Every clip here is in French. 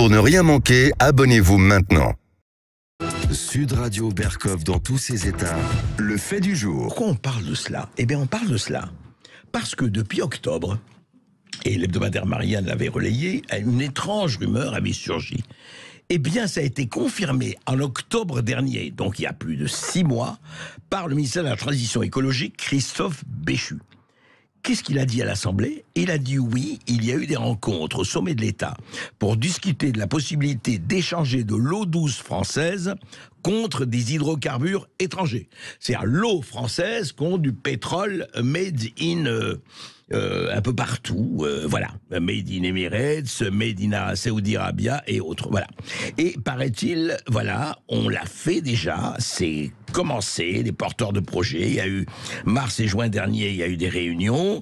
Pour ne rien manquer, abonnez-vous maintenant. Sud Radio Berkov dans tous ses états, le fait du jour. Pourquoi on parle de cela ? Eh bien, on parle de cela parce que depuis octobre, et l'hebdomadaire Marianne l'avait relayé, une étrange rumeur avait surgi. Eh bien, ça a été confirmé en octobre dernier, donc il y a plus de 6 mois, par le ministère de la Transition écologique, Christophe Béchu. Qu'est-ce qu'il a dit à l'Assemblée ? Il a dit oui, il y a eu des rencontres au sommet de l'État pour discuter de la possibilité d'échanger de l'eau douce française contre des hydrocarbures étrangers. C'est-à-dire l'eau française contre du pétrole made in... un peu partout, voilà, made in Emirates, made in Saudi Arabia et autres, voilà. Et paraît-il, voilà, on l'a fait déjà, c'est commencé, les porteurs de projets, il y a eu mars et juin dernier, il y a eu des réunions.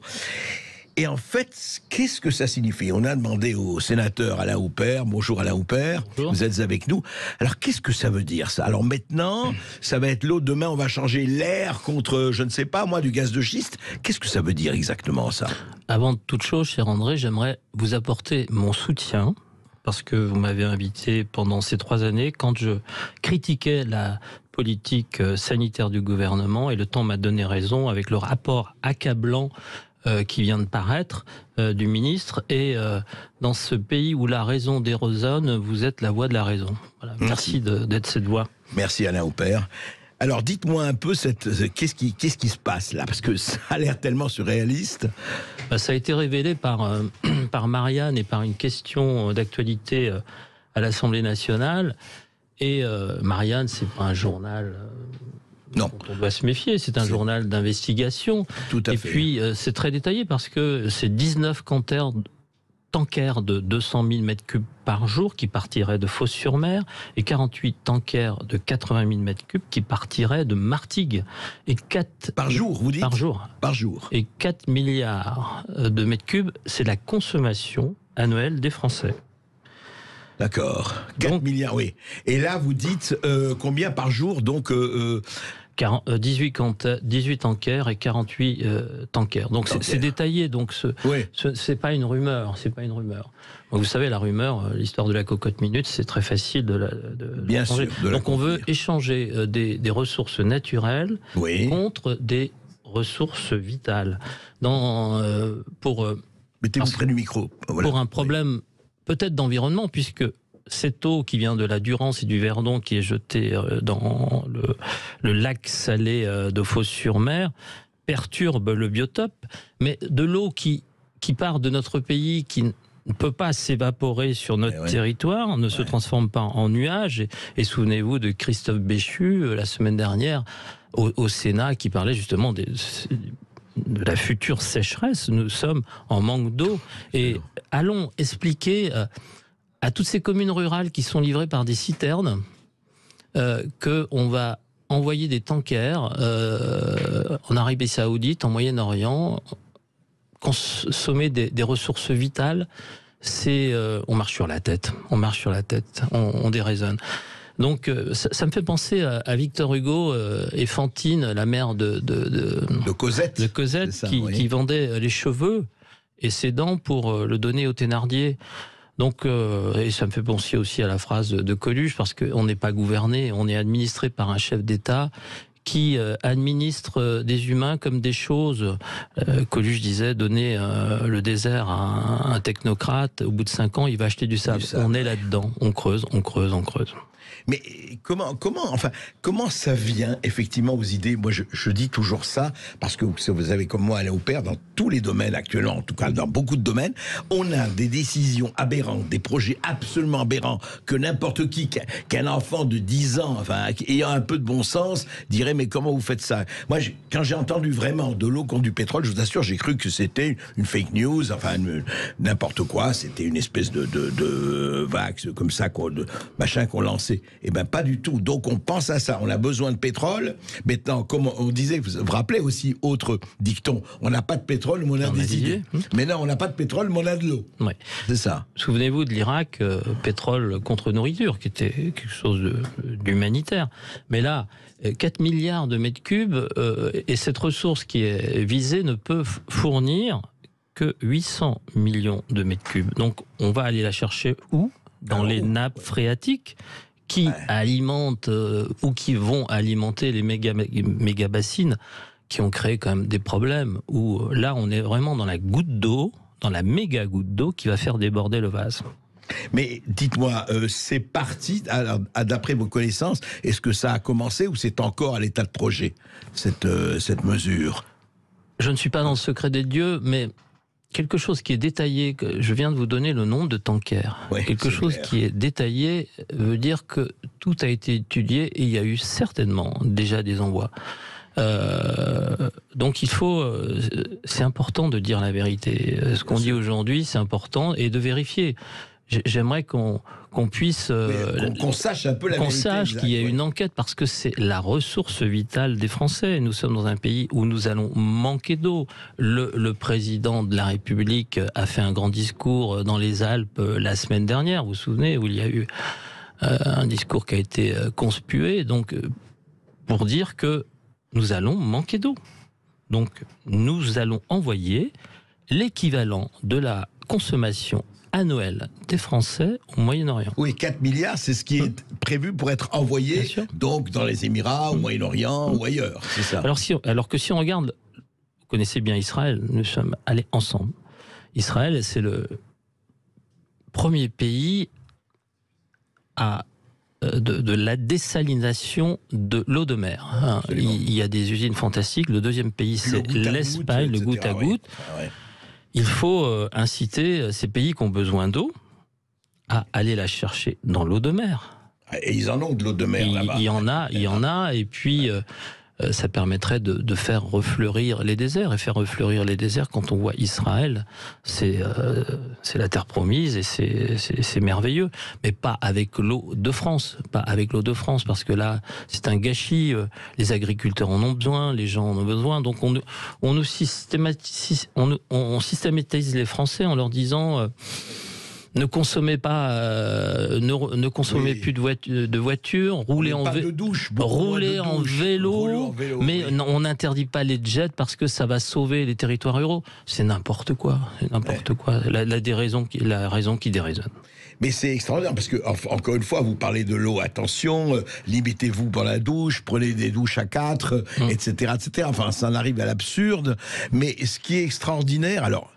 Et en fait, qu'est-ce que ça signifie ? On a demandé au sénateur Alain Houpert, bonjour Alain Houpert, vous êtes avec nous. Alors qu'est-ce que ça veut dire ça ? Alors maintenant, ça va être l'eau, demain on va changer l'air contre, je ne sais pas moi, du gaz de schiste. Qu'est-ce que ça veut dire exactement ça ? Avant toute chose, cher André, j'aimerais vous apporter mon soutien, parce que vous m'avez invité pendant ces 3 années, quand je critiquais la politique sanitaire du gouvernement, et le temps m'a donné raison avec le rapport accablant qui vient de paraître du ministre, et dans ce pays où la raison déraisonne, vous êtes la voix de la raison. Voilà. Merci d'être cette voix. Merci Alain Houpert. Alors dites-moi un peu, qu'est-ce qui se passe là ? Parce que ça a l'air tellement surréaliste. Ça a été révélé par Marianne et par une question d'actualité à l'Assemblée nationale. Et Marianne, c'est pas un journal... Non. On doit se méfier, c'est un journal d'investigation. Tout à fait. Et puis, c'est très détaillé parce que c'est 19 tankers de 200 000 mètres cubes par jour qui partiraient de Fos-sur-Mer et 48 tankers de 80 000 mètres cubes qui partiraient de Martigues. Et 4... Par jour, vous dites ? Par jour. Par jour. Et 4 milliards de mètres cubes, c'est la consommation annuelle des Français. D'accord. 4 milliards, oui. Et là, vous dites combien par jour ? Donc... 18 tankers et 48 tankers. Donc c'est détaillé. Donc c'est pas une rumeur. C'est pas une rumeur. Donc, vous savez, la rumeur, l'histoire de la cocotte minute, c'est très facile Bien sûr. Donc on veut échanger des ressources naturelles contre des ressources vitales. Mettez-vous près du micro. Voilà. Pour un problème peut-être d'environnement, puisque cette eau qui vient de la Durance et du Verdon, qui est jetée dans le lac salé de Fos-sur-Mer, perturbe le biotope, mais de l'eau qui part de notre pays, qui ne peut pas s'évaporer sur notre territoire, ne se transforme pas en nuages. Et souvenez-vous de Christophe Béchu, la semaine dernière, au Sénat, qui parlait justement de la future sécheresse. Nous sommes en manque d'eau. Et allons expliquer... à toutes ces communes rurales qui sont livrées par des citernes, qu'on va envoyer des tankers en Arabie Saoudite, en Moyen-Orient, consommer des ressources vitales, on marche sur la tête, on déraisonne. Donc ça me fait penser à Victor Hugo et Fantine, la mère de Cosette, qui vendait les cheveux et ses dents pour le donner aux Thénardier. Donc, et ça me fait penser aussi à la phrase de Coluche, parce qu'on n'est pas gouverné, on est administré par un chef d'État qui administre des humains comme des choses. Coluche disait, donner le désert à un technocrate, au bout de 5 ans, il va acheter du sable. On est là-dedans, on creuse. Mais comment ça vient effectivement aux idées ? Moi, je dis toujours ça parce que vous avez comme moi Alain Houpert, dans tous les domaines actuellement, en tout cas dans beaucoup de domaines, on a des décisions aberrantes, des projets absolument aberrants que n'importe qui, qu'un enfant de 10 ans, enfin ayant un peu de bon sens, dirait mais comment vous faites ça ? Moi, quand j'ai entendu vraiment de l'eau contre du pétrole, je vous assure, j'ai cru que c'était une fake news, enfin n'importe quoi, c'était une espèce de vague comme ça, de machin qu'on lançait. Eh bien, pas du tout. Donc, on pense à ça. On a besoin de pétrole. Maintenant, comme on disait, vous vous rappelez aussi, autre dicton, on n'a pas de pétrole, mais on a des idées. Mais non, on n'a pas de pétrole, mais on a de l'eau. Ouais. C'est ça. Souvenez-vous de l'Irak, pétrole contre nourriture, qui était quelque chose d'humanitaire. Mais là, 4 milliards de mètres cubes, et cette ressource qui est visée ne peut fournir que 800 millions de mètres cubes. Donc, on va aller la chercher où ? dans les nappes phréatiques qui alimentent ou qui vont alimenter les méga bassines qui ont créé quand même des problèmes où là on est vraiment dans la goutte d'eau, dans la méga goutte d'eau qui va faire déborder le vase. Mais dites-moi, c'est parti, d'après vos connaissances, est-ce que ça a commencé ou c'est encore à l'état de projet, cette mesure? Je ne suis pas dans le secret des dieux, mais quelque chose qui est détaillé, je viens de vous donner le nombre de tankers. Oui, quelque chose clair. Qui est détaillé veut dire que tout a été étudié et il y a eu certainement déjà des envois. Donc il faut, c'est important de dire la vérité. Ce qu'on dit aujourd'hui, c'est important et de vérifier. J'aimerais qu'on puisse... qu'on sache un peu la vérité. Qu'on sache qu'il y a une enquête, parce que c'est la ressource vitale des Français. Nous sommes dans un pays où nous allons manquer d'eau. Le président de la République a fait un grand discours dans les Alpes la semaine dernière, vous vous souvenez, où il y a eu un discours qui a été conspué, donc pour dire que nous allons manquer d'eau. Donc nous allons envoyer l'équivalent de la consommation à Noël des Français au Moyen-Orient. Oui, 4 milliards, c'est ce qui est prévu pour être envoyé donc dans les Émirats, au Moyen-Orient ou ailleurs, c'est ça. Alors que si on regarde, vous connaissez bien Israël, nous sommes allés ensemble. Israël, c'est le premier pays de la dessalination de l'eau de mer. Il y a des usines fantastiques. Le deuxième pays, c'est l'Espagne, le goutte à goutte. Ouais. Il faut inciter ces pays qui ont besoin d'eau à aller la chercher dans l'eau de mer. Et ils en ont de l'eau de mer là-bas. Il y en a, et puis ça permettrait de faire refleurir les déserts. Et faire refleurir les déserts, quand on voit Israël, c'est la terre promise et c'est merveilleux. Mais pas avec l'eau de France. Pas avec l'eau de France, parce que là, c'est un gâchis. Les agriculteurs en ont besoin, les gens en ont besoin. Donc on systématise les Français en leur disant... ne consommez pas, ne consommez plus de voitures, roulez en vélo, mais on n'interdit pas les jets parce que ça va sauver les territoires ruraux. C'est n'importe quoi, La raison qui déraisonne. Mais c'est extraordinaire parce que, encore une fois, vous parlez de l'eau, attention, limitez-vous pour la douche, prenez des douches à 4, etc., etc. Enfin, ça en arrive à l'absurde. Mais ce qui est extraordinaire, alors,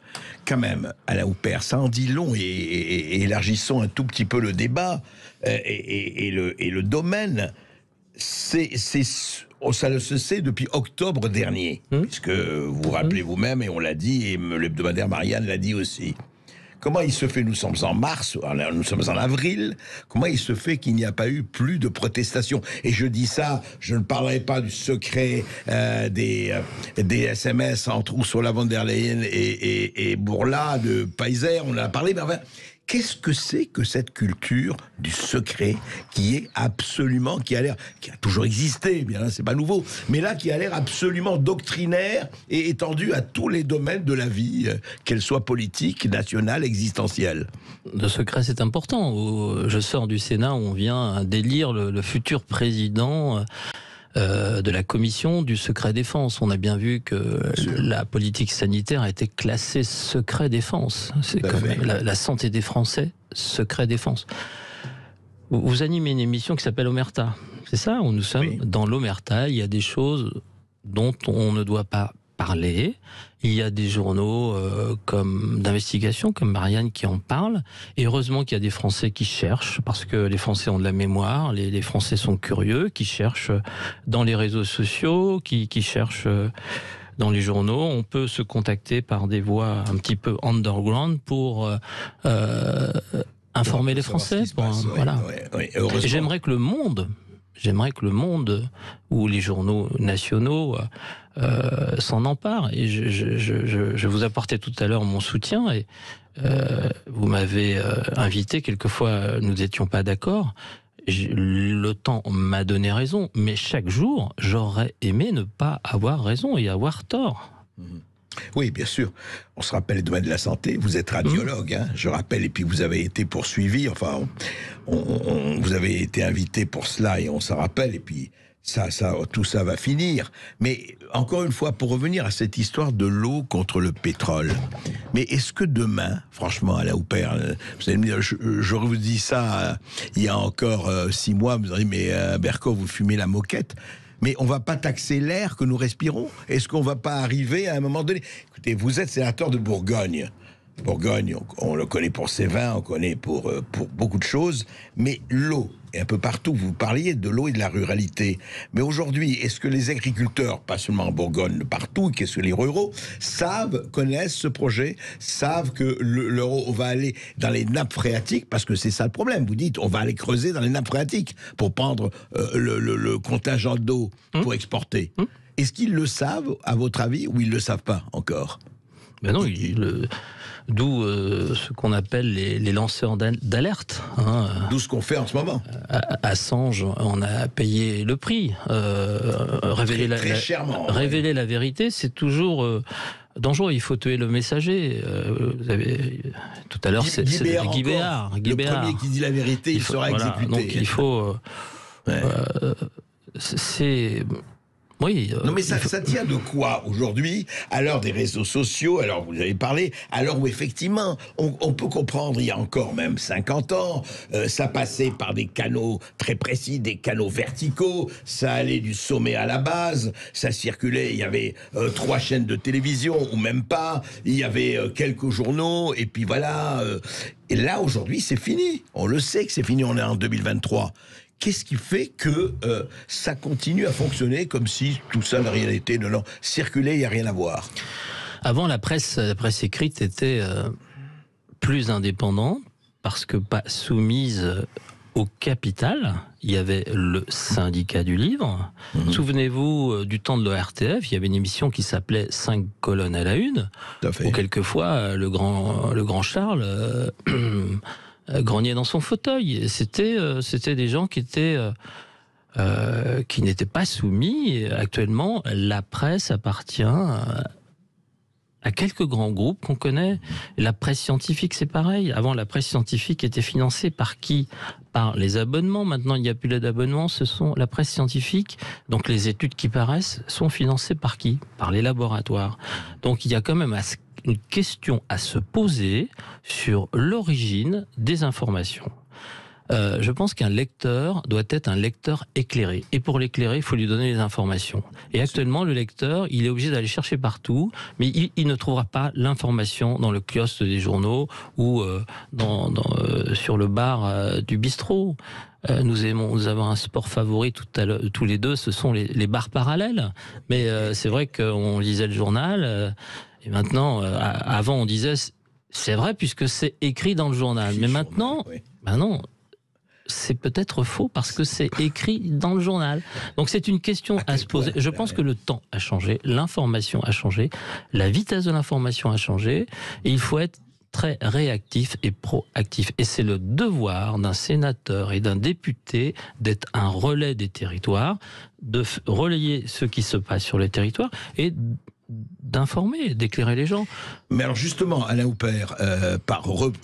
quand même, Alain Houpert, ça en dit long et élargissons un tout petit peu le débat et le domaine. Ça se sait depuis octobre dernier, puisque vous vous rappelez vous-même, et on l'a dit, et l'hebdomadaire Marianne l'a dit aussi. Comment il se fait, nous sommes en mars, nous sommes en avril, comment il se fait qu'il n'y a pas eu plus de protestations? Et je dis ça, je ne parlerai pas du secret des SMS entre Ursula von der Leyen et Bourla de Pfizer, on en a parlé, mais enfin... Qu'est-ce que c'est que cette culture du secret qui a toujours existé, bien, c'est pas nouveau, mais là qui a l'air absolument doctrinaire et étendue à tous les domaines de la vie, qu'elle soit politique, nationale, existentielle. Le secret, c'est important. Je sors du Sénat où on vient d'élire le futur président de la commission du secret défense. On a bien vu que la politique sanitaire a été classée secret défense. C'est comme la santé des Français, secret défense. Vous animez une émission qui s'appelle Omerta. C'est ça, où nous sommes dans l'Omerta. Il y a des choses dont on ne doit pas parler. Il y a des journaux d'investigation comme Marianne qui en parlent. Et heureusement qu'il y a des Français qui cherchent, parce que les Français ont de la mémoire, les Français sont curieux, qui cherchent dans les réseaux sociaux, qui cherchent dans les journaux. On peut se contacter par des voies un petit peu underground pour informer les Français. J'aimerais que le monde... ou les journaux nationaux s'en emparent. Et je vous apportais tout à l'heure mon soutien et vous m'avez invité, quelquefois nous n'étions pas d'accord. Le temps m'a donné raison, mais chaque jour, j'aurais aimé ne pas avoir raison et avoir tort. Oui, bien sûr. On se rappelle le domaine de la santé. Vous êtes radiologue, hein, je rappelle, et puis vous avez été poursuivi. Enfin, vous avez été invité pour cela, et on s'en rappelle. Et puis, tout ça va finir. Mais encore une fois, pour revenir à cette histoire de l'eau contre le pétrole, mais est-ce que demain, franchement, Alain Houpert, vous allez me dire, j'aurais vous dit ça il y a encore 6 mois, vous auriez dit, mais Berkov, vous fumez la moquette. Mais on ne va pas taxer l'air que nous respirons? Est-ce qu'on ne va pas arriver à un moment donné? Écoutez, vous êtes sénateur de Bourgogne. Bourgogne, on le connaît pour ses vins, on connaît pour beaucoup de choses, mais l'eau, et un peu partout, vous parliez de l'eau et de la ruralité. Mais aujourd'hui, est-ce que les agriculteurs, pas seulement en Bourgogne, partout, qu'est-ce que les ruraux, connaissent ce projet, savent que l'eau va aller dans les nappes phréatiques, parce que c'est ça le problème, vous dites, on va aller creuser dans les nappes phréatiques pour prendre le contingent d'eau pour exporter. Est-ce qu'ils le savent, à votre avis, ou ils ne le savent pas encore? Ben non, d'où ce qu'on appelle les lanceurs d'alerte. D'où ce qu'on fait en ce moment. À Sange, on a payé le prix. Révéler chèrement. Révéler la vérité, c'est toujours dangereux. Il faut tuer le messager. Vous avez tout à l'heure, c'est Guy Béard. Le premier qui dit la vérité, il sera exécuté. Donc il faut. Oui. Non, mais ça tient de quoi aujourd'hui, à l'heure des réseaux sociaux, alors vous avez parlé, à l'heure où effectivement, on peut comprendre, il y a encore même 50 ans, ça passait par des canaux très précis, des canaux verticaux, ça allait du sommet à la base, ça circulait, il y avait 3 chaînes de télévision, ou même pas, il y avait quelques journaux, et puis voilà. Et là, aujourd'hui, c'est fini. On le sait que c'est fini, on est en 2023. Qu'est-ce qui fait que ça continue à fonctionner comme si tout ça n'a rien été? Non, circuler, il n'y a rien à voir. Avant, la presse écrite était plus indépendante parce que pas soumise au capital. Il y avait le syndicat du livre. Souvenez-vous du temps de l'ORTF, il y avait une émission qui s'appelait 5 colonnes à la une, où quelquefois le grand Charles grognait dans son fauteuil. C'était des gens qui n'étaient pas soumis. Actuellement, la presse appartient à quelques grands groupes qu'on connaît. La presse scientifique, c'est pareil. Avant, la presse scientifique était financée par qui? Par les abonnements. Maintenant, il n'y a plus d'abonnements. Ce sont la presse scientifique. Donc, les études qui paraissent sont financées par qui? Par les laboratoires. Donc, il y a quand même une question à se poser sur l'origine des informations. Je pense qu'un lecteur doit être un lecteur éclairé. Et pour l'éclairer, il faut lui donner les informations. Et actuellement, le lecteur, il est obligé d'aller chercher partout, mais il ne trouvera pas l'information dans le kiosque des journaux ou sur le bar du bistrot. Nous avons un sport favori tous les deux, ce sont les bars parallèles. Mais c'est vrai qu'on lisait le journal, et maintenant, avant on disait, c'est vrai puisque c'est écrit dans le journal. Mais maintenant, non. C'est peut-être faux parce que c'est écrit dans le journal. Donc c'est une question à se poser. Je pense que le temps a changé, l'information a changé, la vitesse de l'information a changé, et il faut être très réactif et proactif. Et c'est le devoir d'un sénateur et d'un député d'être un relais des territoires, de relayer ce qui se passe sur les territoires et d'informer, d'éclairer les gens. Mais alors justement, Alain Houpert,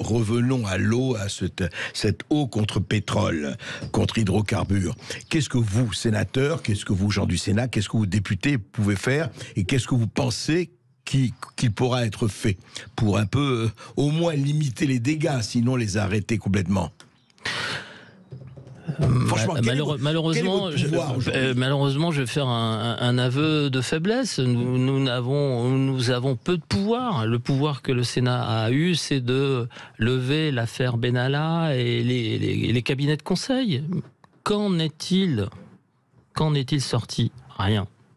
revenons à l'eau, à cette eau contre pétrole, contre hydrocarbures. Qu'est-ce que vous, sénateur, qu'est-ce que vous, gens du Sénat, qu'est-ce que vous, députés, pouvez faire, et qu'est-ce que vous pensez qu'il pourra être fait pour un peu, au moins, limiter les dégâts, sinon les arrêter complètement? Franchement, malheureusement, je vais faire un aveu de faiblesse. Nous avons peu de pouvoir. Le pouvoir que le Sénat a eu, c'est de lever l'affaire Benalla et les cabinets de conseil. Qu'en est-il sorti?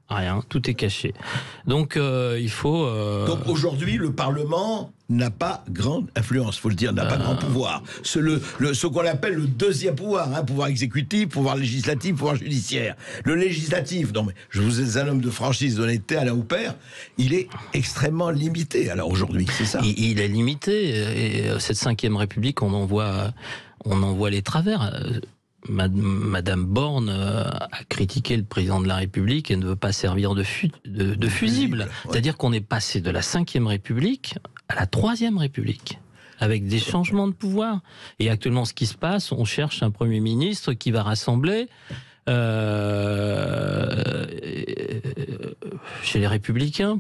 Rien, tout est caché. Donc il faut... Donc aujourd'hui, le Parlement n'a pas grande influence, faut le dire, n'a pas grand pouvoir. Ce qu'on appelle le deuxième pouvoir, pouvoir exécutif, pouvoir législatif, pouvoir judiciaire. Le législatif, non mais je vous ai un homme de franchise, d'honnêteté, Alain Houpert, il est extrêmement limité, alors aujourd'hui, c'est ça. Il est limité, et cette 5e République, on en voit les travers. Madame Borne a critiqué le président de la République et ne veut pas servir de fusible. C'est-à-dire qu'on est passé de la 5e République à la 3e République, avec des changements de pouvoir. Et actuellement, ce qui se passe, on cherche un Premier ministre qui va rassembler chez les Républicains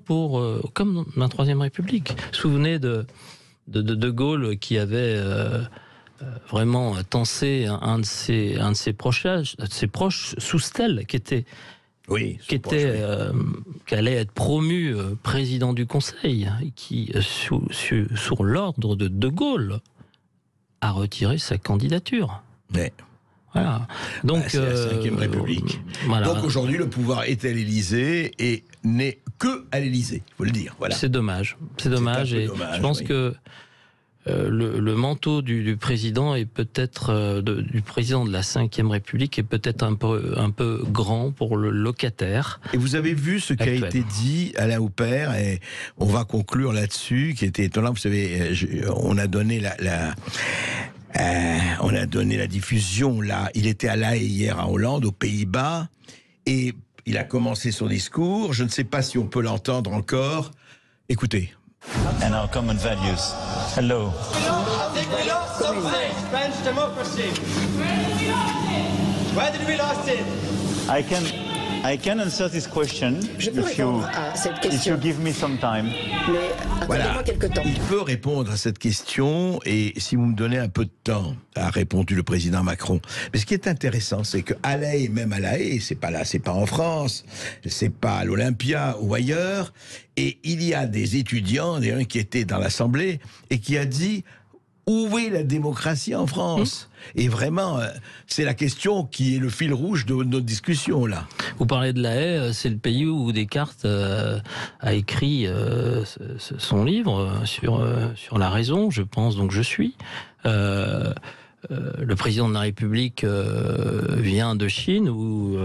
comme dans la Troisième République. Souvenez de Gaulle qui avait vraiment tensé un de ses proches, Soustelle, qui allait être promu président du Conseil, qui, sur l'ordre de Gaulle, a retiré sa candidature. Mais... Voilà. Donc, c'est la Cinquième République. Voilà. Donc aujourd'hui, le pouvoir est à l'Élysée et n'est que à l'Élysée, il faut le dire. Voilà. C'est dommage. C'est dommage. Et je pense que le manteau du président est peut-être du président de la Cinquième République est peut-être un peu grand pour le locataire. Et vous avez vu ce qui a été dit Alain Houpert, et on va conclure là-dessus, qui était étonnant. Vous savez, on a donné on a donné la diffusion, là. Il était à La Haye hier en Hollande, aux Pays-Bas, et il a commencé son discours. Je ne sais pas si on peut l'entendre encore. Écoutez. And our common values. Hello. I think we lost something. French democracy. Where did we lose it? I can answer this question Je peux répondre à cette question. If you give me some time. Mais accordez-moi quelques temps. Il peut répondre à cette question, et si vous me donnez un peu de temps, a répondu le président Macron. Mais ce qui est intéressant, c'est que à La Haye, même à La Haye, c'est pas là, c'est pas en France, c'est pas à l'Olympia ou ailleurs, et il y a des étudiants, d'ailleurs, qui étaient dans l'Assemblée, et qui a dit: où est la démocratie en France ? Et vraiment, c'est la question qui est le fil rouge de notre discussion, là. Vous parlez de La Haye, c'est le pays où Descartes a écrit son livre sur la raison, je pense, donc je suis. Le président de la République vient de Chine, où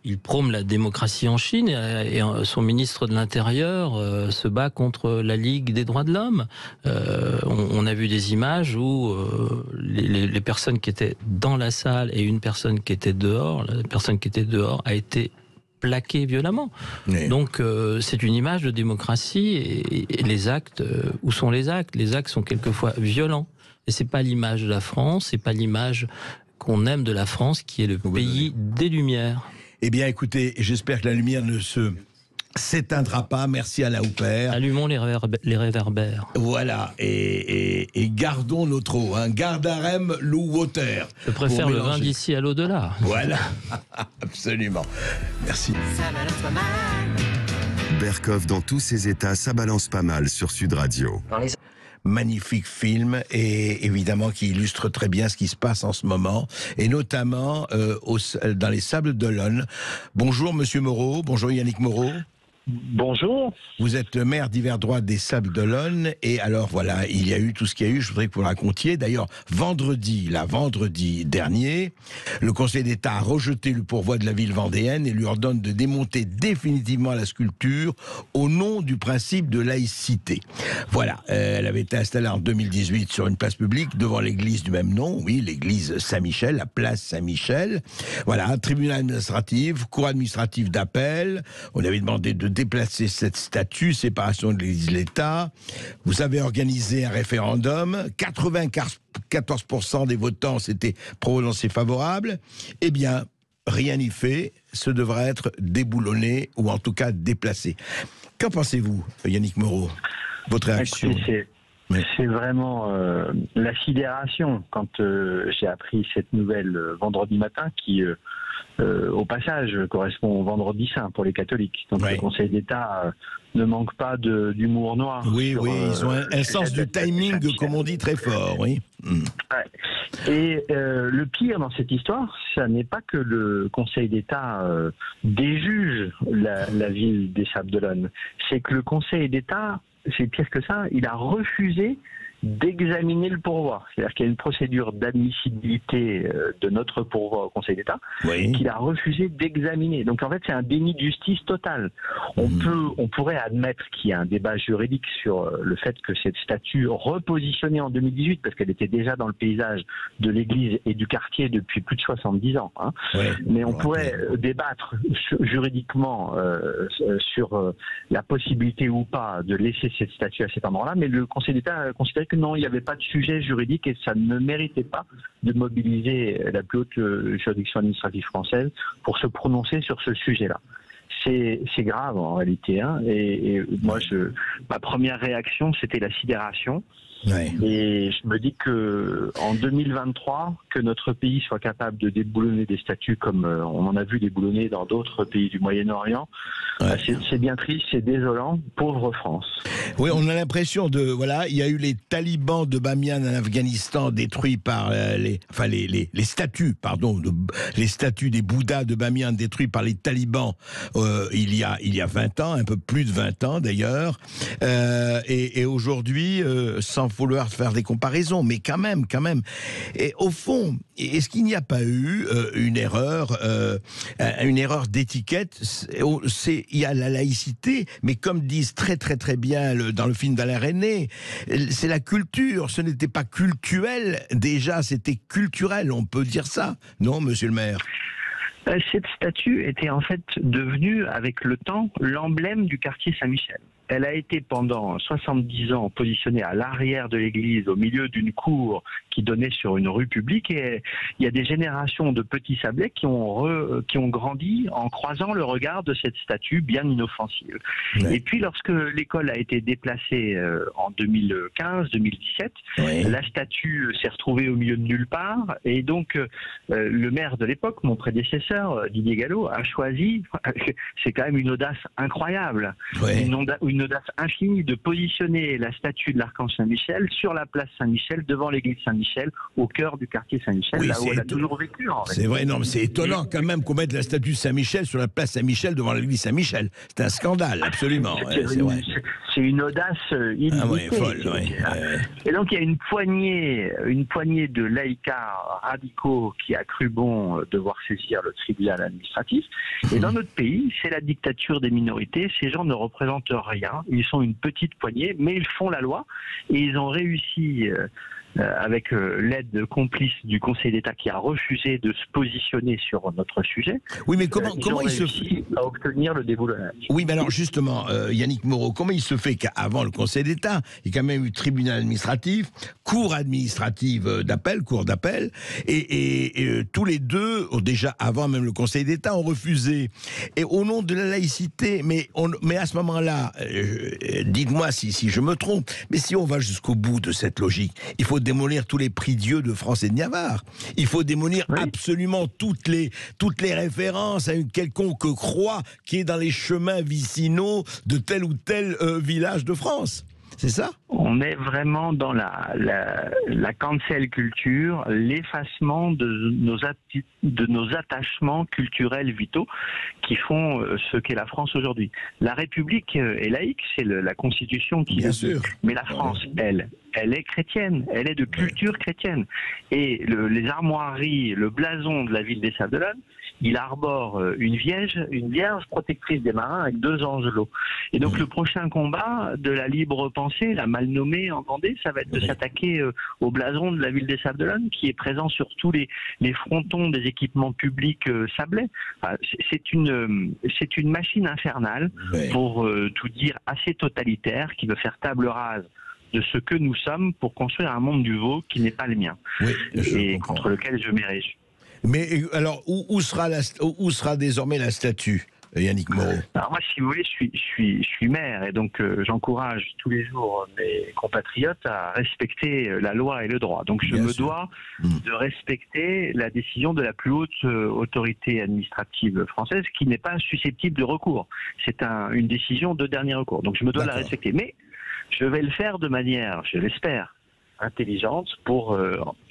il prône la démocratie en Chine, et son ministre de l'Intérieur se bat contre la Ligue des droits de l'homme. On a vu des images où les personnes qui étaient dans la salle et une personne qui était dehors, la personne qui était dehors a été plaquée violemment. Oui. Donc c'est une image de démocratie, et les actes, où sont les actes ? Les actes sont quelquefois violents. Et c'est pas l'image de la France, c'est pas l'image qu'on aime de la France, qui est le pays des Lumières. Eh bien, écoutez, j'espère que la lumière ne s'éteindra pas. Merci Alain Houpert. Allumons les réverbères. Voilà, et gardons notre eau. Hein. Gardarem l'eau water. Je préfère le vin d'ici à l'au-delà. Voilà, absolument. Merci. Berkoff, dans tous ses états, ça balance pas mal sur Sud Radio. Magnifique film, et évidemment qui illustre très bien ce qui se passe en ce moment, et notamment dans les Sables d'Olonne. Bonjour Monsieur Moreau, bonjour Yannick Moreau. Bonjour. Vous êtes maire d'hiver droit des Sables d'Olonne, et alors voilà, il y a eu tout ce qu'il y a eu, je voudrais que vous le racontiez. D'ailleurs, vendredi dernier, le Conseil d'État a rejeté le pourvoi de la ville vendéenne et lui ordonne de démonter définitivement la sculpture au nom du principe de laïcité. Voilà, elle avait été installée en 2018 sur une place publique devant l'église du même nom, oui, l'église Saint-Michel, la place Saint-Michel. Voilà, tribunal administratif, cour administrative d'appel, on avait demandé de déplacer cette statue, séparation de l'Église et de l'État. Vous avez organisé un référendum, 94% des votants s'étaient prononcés favorables. Eh bien, rien n'y fait, ce devrait être déboulonné, ou en tout cas déplacé. Qu'en pensez-vous, Yannick Moreau ? Votre réaction ? C'est vraiment la sidération quand j'ai appris cette nouvelle vendredi matin qui, au passage, correspond au vendredi saint pour les catholiques. Donc le Conseil d'État ne manque pas d'humour noir. Oui, ils ont un sens du timing, comme on dit, très fort. Oui. Ouais. Et le pire dans cette histoire, ça n'est pas que le Conseil d'État déjuge la ville des Sables d'Olonne. C'est que le Conseil d'État, c'est pire que ça, il a refusé d'examiner le pourvoi. C'est-à-dire qu'il y a une procédure d'admissibilité de notre pourvoi au Conseil d'État qu'il a refusé d'examiner. Donc en fait, c'est un déni de justice total. On pourrait admettre qu'il y a un débat juridique sur le fait que cette statue repositionnée en 2018, parce qu'elle était déjà dans le paysage de l'église et du quartier depuis plus de 70 ans, hein, mais on pourrait débattre juridiquement sur la possibilité ou pas de laisser cette statue à cet endroit-là, mais le Conseil d'État considère que que non, il n'y avait pas de sujet juridique et ça ne méritait pas de mobiliser la plus haute juridiction administrative française pour se prononcer sur ce sujet-là. C'est grave en réalité, hein, et moi, ma première réaction, c'était la sidération. Ouais. Et je me dis que en 2023, que notre pays soit capable de déboulonner des statuts comme on en a vu déboulonner dans d'autres pays du Moyen-Orient, c'est bien triste, c'est désolant, pauvre France. Oui, on a l'impression il y a eu les talibans de Bamiyan en Afghanistan détruits par les statues, les statues des Bouddhas de Bamiyan détruits par les talibans il y a 20 ans, un peu plus de 20 ans d'ailleurs, et aujourd'hui, sans vouloir faire des comparaisons, mais quand même. Et au fond, est-ce qu'il n'y a pas eu une erreur d'étiquette? Il y a la laïcité, mais comme disent très bien dans le film d'Alain Resnais, c'est la culture. Ce n'était pas cultuel déjà, c'était culturel. On peut dire ça, non, monsieur le maire? Cette statue était en fait devenue, avec le temps, l'emblème du quartier Saint-Michel. Elle a été pendant 70 ans positionnée à l'arrière de l'église, au milieu d'une cour qui donnait sur une rue publique. Et il y a des générations de petits Sablais qui ont grandi en croisant le regard de cette statue bien inoffensive. Ouais. Et puis lorsque l'école a été déplacée en 2015-2017, la statue s'est retrouvée au milieu de nulle part. Et donc le maire de l'époque, mon prédécesseur, Didier Gallo, a choisi, c'est quand même une audace incroyable, une audace infinie de positionner la statue de l'archange Saint-Michel sur la place Saint-Michel, devant l'église Saint-Michel, au cœur du quartier Saint-Michel, là où elle a toujours vécu. C'est vrai, non, mais c'est étonnant quand même qu'on mette la statue de Saint-Michel sur la place Saint-Michel devant l'église Saint-Michel. C'est un scandale, absolument. C'est une audace illimitée. Folle, Et donc il y a une poignée de laïcards radicaux qui a cru bon devoir saisir le tribunal administratif. Et dans notre pays, c'est la dictature des minorités. Ces gens ne représentent rien. Ils sont une petite poignée, mais ils font la loi et ils ont réussi, avec l'aide complice du Conseil d'État qui a refusé de se positionner sur notre sujet. Oui, mais comment il se fait à obtenir le déboulonnage? Oui, mais alors justement, Yannick Moreau, comment il se fait qu'avant le Conseil d'État, il y a quand même eu tribunal administratif, cour administrative d'appel, cour d'appel, et tous les deux, déjà avant même le Conseil d'État, ont refusé. Et au nom de la laïcité, mais à ce moment-là, dites-moi si je me trompe, mais si on va jusqu'au bout de cette logique, il faut démolir tous les prix-dieux de France et de Navarre. Il faut démolir absolument toutes les références à une quelconque croix qui est dans les chemins vicinaux de tel ou tel village de France. C'est ça? On est vraiment dans la cancel culture, l'effacement de nos attachements culturels vitaux qui font ce qu'est la France aujourd'hui. La République est laïque, c'est la Constitution qui Bien sûr. Mais la France, elle est chrétienne, elle est de culture chrétienne. Et les armoiries, le blason de la ville des Sables-d'Olonne, il arbore une vierge protectrice des marins avec 2 angelots. Et donc le prochain combat de la libre pensée, la mal nommée en Vendée, ça va être de s'attaquer au blason de la ville des Sables-d'Olonne, qui est présent sur tous les frontons des équipements publics sablais. Enfin, c'est une machine infernale, pour tout dire, assez totalitaire, qui veut faire table rase de ce que nous sommes pour construire un monde du veau qui n'est pas le mien, et contre lequel je m'érige. Mais alors, où sera désormais la statue, Yannick Moreau? Alors moi, si vous voulez, je suis maire, et donc j'encourage tous les jours mes compatriotes à respecter la loi et le droit. Donc je me dois de respecter la décision de la plus haute autorité administrative française, qui n'est pas susceptible de recours. C'est une décision de dernier recours. Donc je me dois de la respecter. Mais je vais le faire de manière, je l'espère, intelligente, pour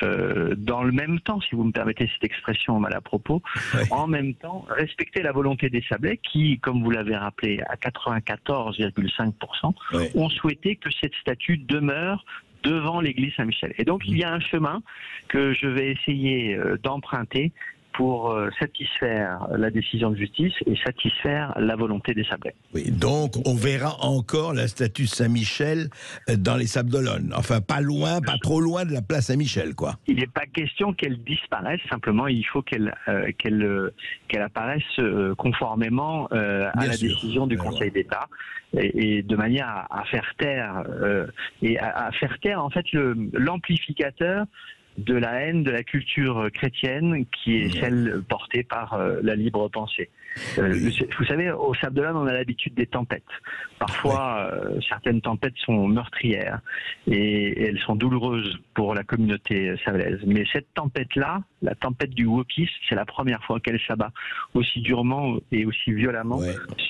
dans le même temps, si vous me permettez cette expression mal à propos, en même temps respecter la volonté des Sablais qui, comme vous l'avez rappelé, à 94,5%, ont souhaité que cette statue demeure devant l'église Saint-Michel. Et donc il y a un chemin que je vais essayer d'emprunter pour satisfaire la décision de justice et satisfaire la volonté des Sablés. Oui, donc on verra encore la statue Saint-Michel dans les Sables d'Olonne. Enfin, pas loin, pas trop loin de la place Saint-Michel, quoi. Il n'est pas question qu'elle disparaisse, simplement il faut qu'elle apparaisse conformément à la décision du Conseil d'État et de manière à faire taire à faire taire en fait l'amplificateur de la haine de la culture chrétienne qui est celle portée par la libre pensée. Vous savez, au Sable d'Olonne, on a l'habitude des tempêtes. Parfois, certaines tempêtes sont meurtrières et elles sont douloureuses pour la communauté sablaise. Mais cette tempête-là, la tempête du wokisme, c'est la première fois qu'elle s'abat aussi durement et aussi violemment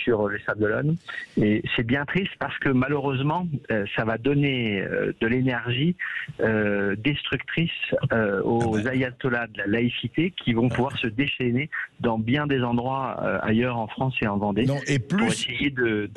sur les Sables d'Olonne. Et c'est bien triste parce que malheureusement, ça va donner de l'énergie destructrice aux ayatollahs de la laïcité qui vont pouvoir se déchaîner dans bien des endroits ailleurs en France et en Vendée pour essayer de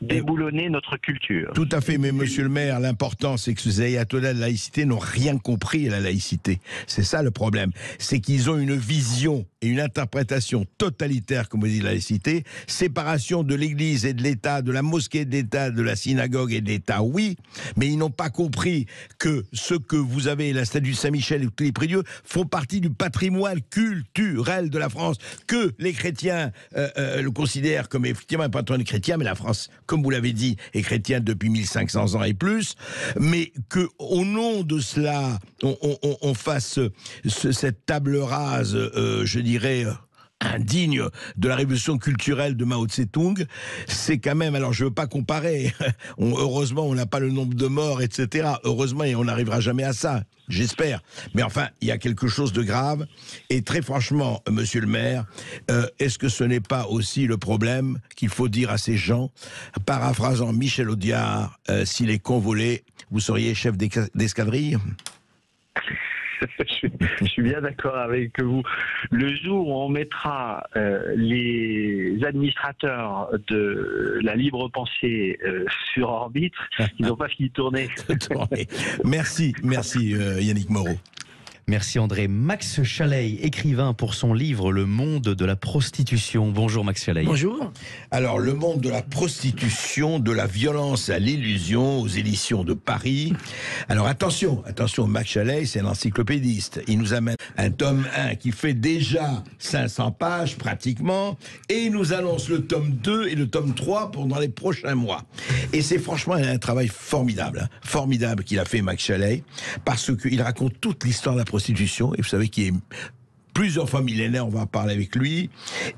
déboulonner notre culture. Tout à fait, mais monsieur le maire, l'important c'est que ces ayatollahs de la laïcité n'ont rien compris à la laïcité. C'est ça le problème. C'est qu'ils ont une vision et une interprétation totalitaire, comme on dit, de la laïcité. Séparation de l'église et de l'État, de la mosquée et de l'État, de la synagogue et de l'État, oui, mais ils n'ont pas compris que ce que vous avez, la statue de Saint-Michel et tous les prix Dieu, font partie du patrimoine culturel de la France, que les chrétiens le considèrent comme effectivement un patrimoine chrétien, mais la France, comme vous l'avez dit, est chrétienne depuis 1500 ans et plus, mais qu'au nom de cela, on fasse cette table rase, je dirais, indigne de la révolution culturelle de Mao Tse-tung, c'est quand même, alors je ne veux pas comparer, heureusement on n'a pas le nombre de morts, etc. Heureusement, et on n'arrivera jamais à ça, j'espère. Mais enfin, il y a quelque chose de grave, et très franchement, monsieur le maire, est-ce que ce n'est pas aussi le problème qu'il faut dire à ces gens, paraphrasant Michel Audiard, si les cons volaient, vous seriez chef d'escadrille ? Je suis bien d'accord avec vous. Le jour où on mettra les administrateurs de la libre pensée sur orbite, ils n'ont pas fini de tourner. Merci Yannick Moreau. Merci André. Max Chalais, écrivain pour son livre Le monde de la prostitution. Bonjour Max Chalais. Bonjour. Alors, le monde de la prostitution, de la violence à l'illusion, aux éditions de Paris. Alors attention, Max Chalais, c'est un encyclopédiste. Il nous amène un tome 1 qui fait déjà 500 pages pratiquement, et il nous annonce le tome 2 et le tome 3 dans les prochains mois. Et c'est franchement un travail formidable qu'il a fait Max Chalais, parce qu'il raconte toute l'histoire de la prostitution, et vous savez qu'il est plusieurs fois millénaire, on va en parler avec lui,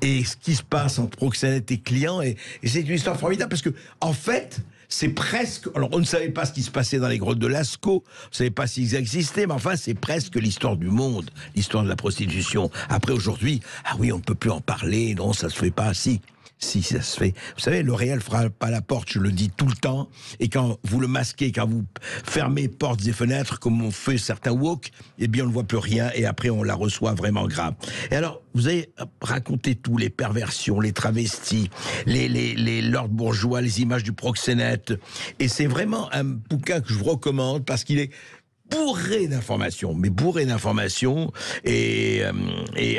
et ce qui se passe entre proxénète et client, et c'est une histoire formidable, parce que, en fait, c'est presque... Alors, on ne savait pas ce qui se passait dans les grottes de Lascaux, on ne savait pas s'ils existaient, mais enfin, c'est presque l'histoire du monde, l'histoire de la prostitution. Après, aujourd'hui, ah oui, on ne peut plus en parler, non, ça se fait pas, si ça se fait. Vous savez, le réel frappe à la porte, je le dis tout le temps, et quand vous le masquez, quand vous fermez portes et fenêtres, comme on fait certains woke, eh bien on ne voit plus rien, et après on la reçoit vraiment grave. Et alors, vous avez raconté tout, les perversions, les travestis, les lords bourgeois, les images du proxénète, et c'est vraiment un bouquin que je vous recommande, parce qu'il est bourré d'informations, et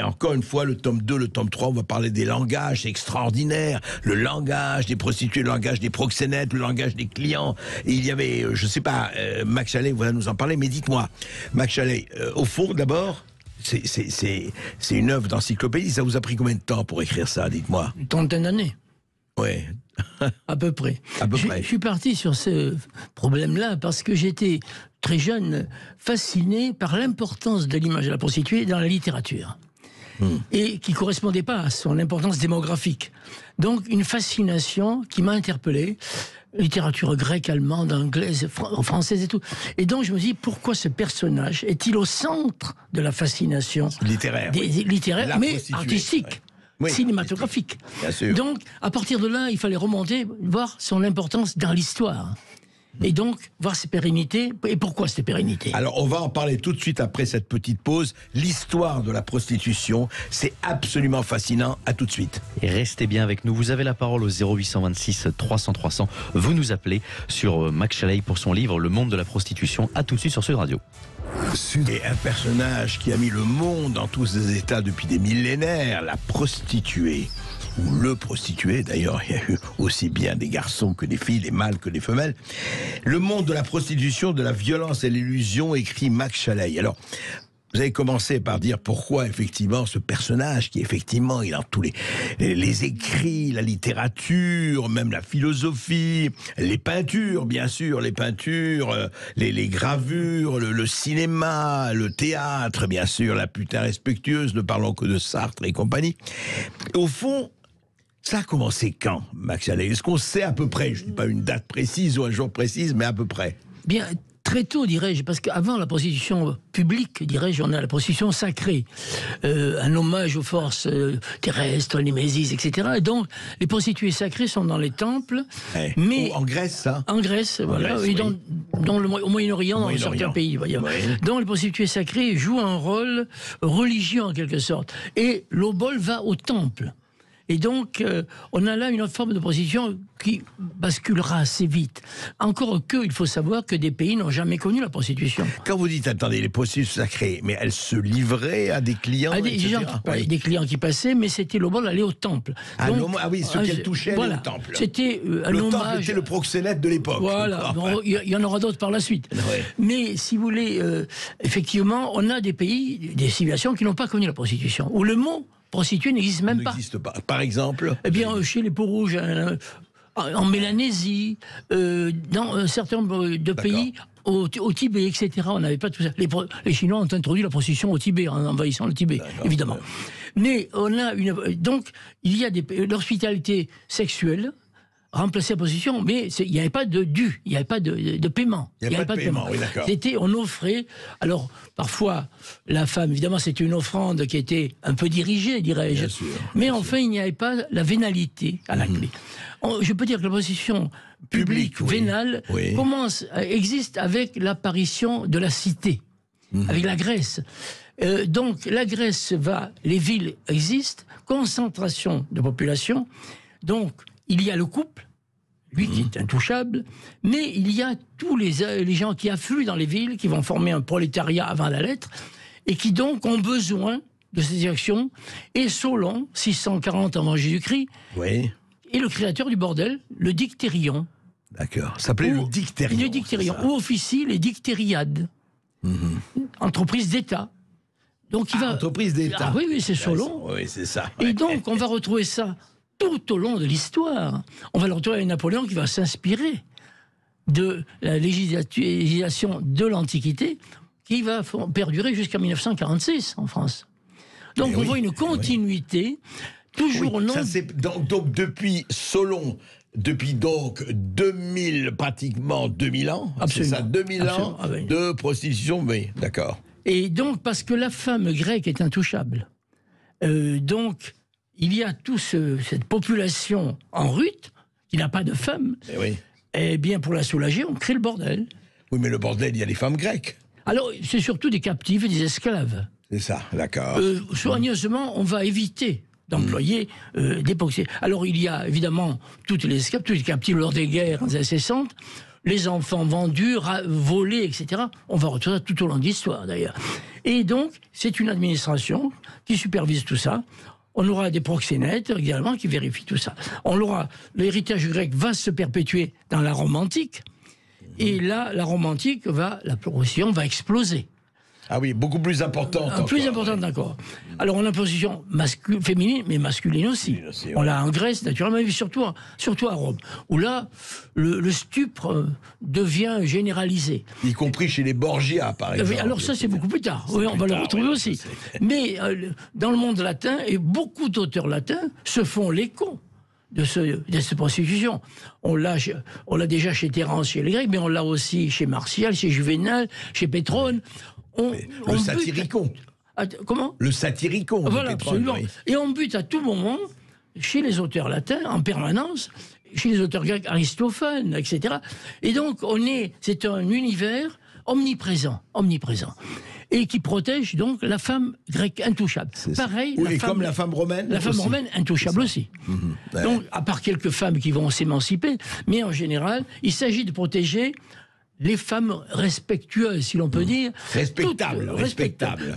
encore une fois, le tome 2, le tome 3, on va parler des langages extraordinaires, le langage des prostituées, le langage des proxénètes, le langage des clients. Et il y avait, je sais pas, Max Chalais va nous en parler, mais dites-moi, Max Chalais, au fond, d'abord, c'est une œuvre d'encyclopédie, ça vous a pris combien de temps pour écrire ça, dites-moi? Une trentaine d'années. Ouais. À peu près. Je suis parti sur ce problème-là parce que j'étais très jeune, fasciné par l'importance de l'image de la prostituée dans la littérature. Et qui ne correspondait pas à son importance démographique. Donc une fascination qui m'a interpellé, littérature grecque, allemande, anglaise, française et tout. Et donc je me dis, pourquoi ce personnage est-il au centre de la fascination littéraire, littéraire, mais artistique, oui, cinématographique. Bien sûr. Donc à partir de là, il fallait remonter, voir son importance dans l'histoire. Et donc, voir ses pérennités. Et pourquoi ces pérennités? Alors, on va en parler tout de suite après cette petite pause. L'histoire de la prostitution, c'est absolument fascinant. À tout de suite. Et restez bien avec nous. Vous avez la parole au 0826 300 300. Vous nous appelez sur Max Chalais pour son livre Le monde de la prostitution. À tout de suite sur Sud Radio. Et un personnage qui a mis le monde dans tous ses états depuis des millénaires, la prostituée. Ou le prostitué, d'ailleurs, il y a eu aussi bien des garçons que des filles, des mâles que des femelles. Le monde de la prostitution, de la violence et l'illusion, écrit Max Chalais. Alors, vous avez commencé par dire pourquoi, effectivement, ce personnage qui, effectivement, il a tous les écrits, la littérature, même la philosophie, les peintures, bien sûr, les peintures, les gravures, le cinéma, le théâtre, bien sûr, la putain respectueuse, ne parlons que de Sartre et compagnie. Au fond, ça a commencé quand, Max Chalais? Est-ce qu'on sait à peu près, je ne dis pas une date précise ou un jour précis, mais à peu près? Bien, très tôt, dirais-je, parce qu'avant la prostitution publique, dirais-je, on a la prostitution sacrée, un hommage aux forces terrestres, les Némésis, etc. Et donc, les prostituées sacrées sont dans les temples, mais... En Grèce, ça? En Grèce, voilà, Grèce, et au Moyen-Orient, dans certains pays, voyez. Donc, les prostituées sacrées jouent un rôle religieux, en quelque sorte. Et l'obol va au temple. Et donc, on a là une autre forme de prostitution qui basculera assez vite. Encore que, il faut savoir que des pays n'ont jamais connu la prostitution. Quand vous dites, attendez, les prostituées sacrées, mais elles se livraient à des clients, des clients qui passaient, mais c'était l'obol d'aller au temple. Donc, oui, ce qu'elles touchaient au temple. C'était un le hommage... temple était le proxénète de l'époque. Voilà, il y en aura d'autres par la suite. Ouais. Mais, si vous voulez, effectivement, on a des pays, des civilisations qui n'ont pas connu la prostitution, où le mot prostituée n'existe même pas. N'existe pas. Par exemple? Eh bien, chez les peaux-rouges, en Mélanésie, dans un certain nombre de pays, au Tibet, etc. On n'avait pas tout ça. Les Chinois ont introduit la prostitution au Tibet, en envahissant le Tibet, évidemment. Mais on a donc, il y a l'hospitalité sexuelle, remplacer la prostitution, mais il n'y avait pas de dû, il n'y avait pas de paiement. Il n'y avait pas de paiement, oui, d'accord. On offrait, alors parfois la femme, évidemment c'était une offrande qui était un peu dirigée, dirais-je, mais enfin il n'y avait pas la vénalité à la clé. Je peux dire que la prostitution publique, vénale, existe avec l'apparition de la cité, avec la Grèce. Donc la Grèce les villes existent, concentration de population, donc il y a le couple, lui qui est intouchable, mais il y a tous les gens qui affluent dans les villes, qui vont former un prolétariat avant la lettre, et qui donc ont besoin de ces actions. Et Solon, 640 avant Jésus-Christ, est le créateur du bordel, le dictérion. D'accord, ça s'appelait le dictérion. Le dictérion, où officient les dictériades, entreprise d'État. Donc il va... Entreprise d'État. Ah oui, c'est Solon. Oui, c'est ça. Et donc on va retrouver ça tout au long de l'histoire. On va le retrouver avec Napoléon qui va s'inspirer de la législation de l'Antiquité qui va perdurer jusqu'à 1946 en France. Donc on voit une continuité, toujours au nom... Donc depuis Solon, depuis donc 2000, pratiquement 2000 ans, c'est ça, 2000 ans de prostitution, oui, d'accord. Et donc, parce que la femme grecque est intouchable, donc... il y a toute cette population en rut, qui n'a pas de femmes, et bien pour la soulager, on crée le bordel. Oui, mais le bordel, il y a les femmes grecques. Alors, c'est surtout des captifs et des esclaves. C'est ça, d'accord. Soigneusement, on va éviter d'employer des proxénètes. Alors, il y a évidemment toutes les esclaves, tous les captifs lors des guerres incessantes, les enfants vendus, volés, etc. On va retrouver ça tout au long de l'histoire, d'ailleurs. Et donc, c'est une administration qui supervise tout ça. On aura des proxénètes également qui vérifient tout ça. L'héritage grec va se perpétuer dans la Rome antique. Et là, la Rome antique la prostitution va exploser. Ah oui, beaucoup plus importante. Plus importante encore. Alors on a une position féminine, mais masculine aussi. On l'a en Grèce, naturellement, mais surtout à Rome, où là, le stupre devient généralisé. Y compris chez les Borgia, par exemple. Alors ça, c'est beaucoup plus tard. Oui, on va le retrouver aussi. Mais dans le monde latin, et beaucoup d'auteurs latins se font l'écho de cette prostitution. On l'a déjà chez Terence, chez les Grecs, mais on l'a aussi chez Martial, chez Juvénal, chez Pétrone. Le Satyricon. Comment? Le Satyricon. Voilà, absolument. Oui. Et on bute à tout moment, chez les auteurs latins, en permanence, chez les auteurs grecs, Aristophane, etc. Et donc, c'est un univers omniprésent. Et qui protège donc la femme grecque intouchable. Pareil. Comme la femme romaine. La femme romaine intouchable aussi. Donc, à part quelques femmes qui vont s'émanciper, mais en général, il s'agit de protéger les femmes respectueuses, si l'on peut dire. Respectables.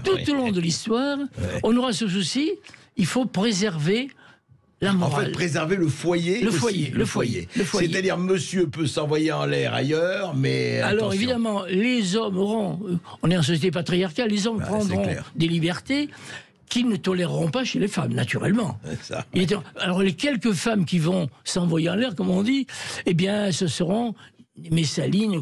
Tout au long de l'histoire, on aura ce souci, il faut préserver la morale. En fait, préserver le foyer. Le foyer. C'est-à-dire, monsieur peut s'envoyer en l'air ailleurs, mais alors, attention. évidemment, les hommes auront... On est en société patriarcale, les hommes prendront des libertés qu'ils ne toléreront pas chez les femmes, naturellement. Ça, alors, les quelques femmes qui vont s'envoyer en l'air, comme on dit, eh bien, ce seront... Messaline,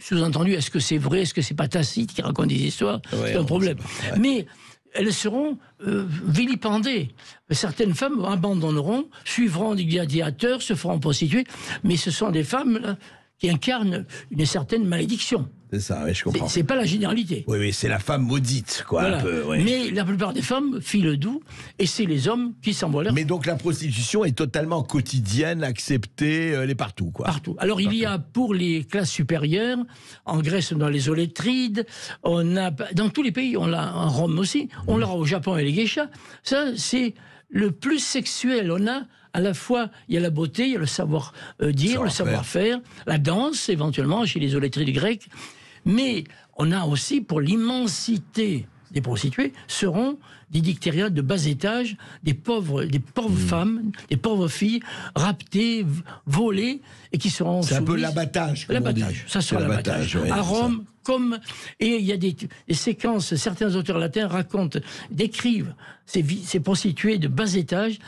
sous-entendu, est-ce que c'est vrai, est-ce que c'est pas Tacite qui raconte des histoires, c'est un problème. Mais elles seront vilipendées. Certaines femmes abandonneront, suivront des gladiateurs, se feront prostituer, mais ce sont des femmes là, qui incarnent une certaine malédiction. C'est ça, oui, je comprends. C'est pas la généralité. Oui, c'est la femme maudite, quoi, voilà. un peu. Oui. Mais la plupart des femmes filent doux, et c'est les hommes qui s'envoient là. Mais donc la prostitution est totalement quotidienne, acceptée, elle est partout, quoi. Partout. Alors il y a pour les classes supérieures, en Grèce, dans les Olétrides, on a dans tous les pays, on l'a en Rome aussi, on l'a au Japon et les geishas. Ça, c'est le plus sexuel. On a à la fois, il y a la beauté, il y a le savoir-dire, le savoir-faire, la danse, éventuellement, chez les Olétrides grecs. Mais on a aussi, pour l'immensité des prostituées, seront des dictériens de bas étage, des pauvres femmes, des pauvres filles, raptées, volées, et qui seront C'est un peu l'abattage, comme on dit. Ça sera l'abattage. Ouais, à Rome, et il y a des séquences, certains auteurs latins décrivent ces prostituées de bas étage.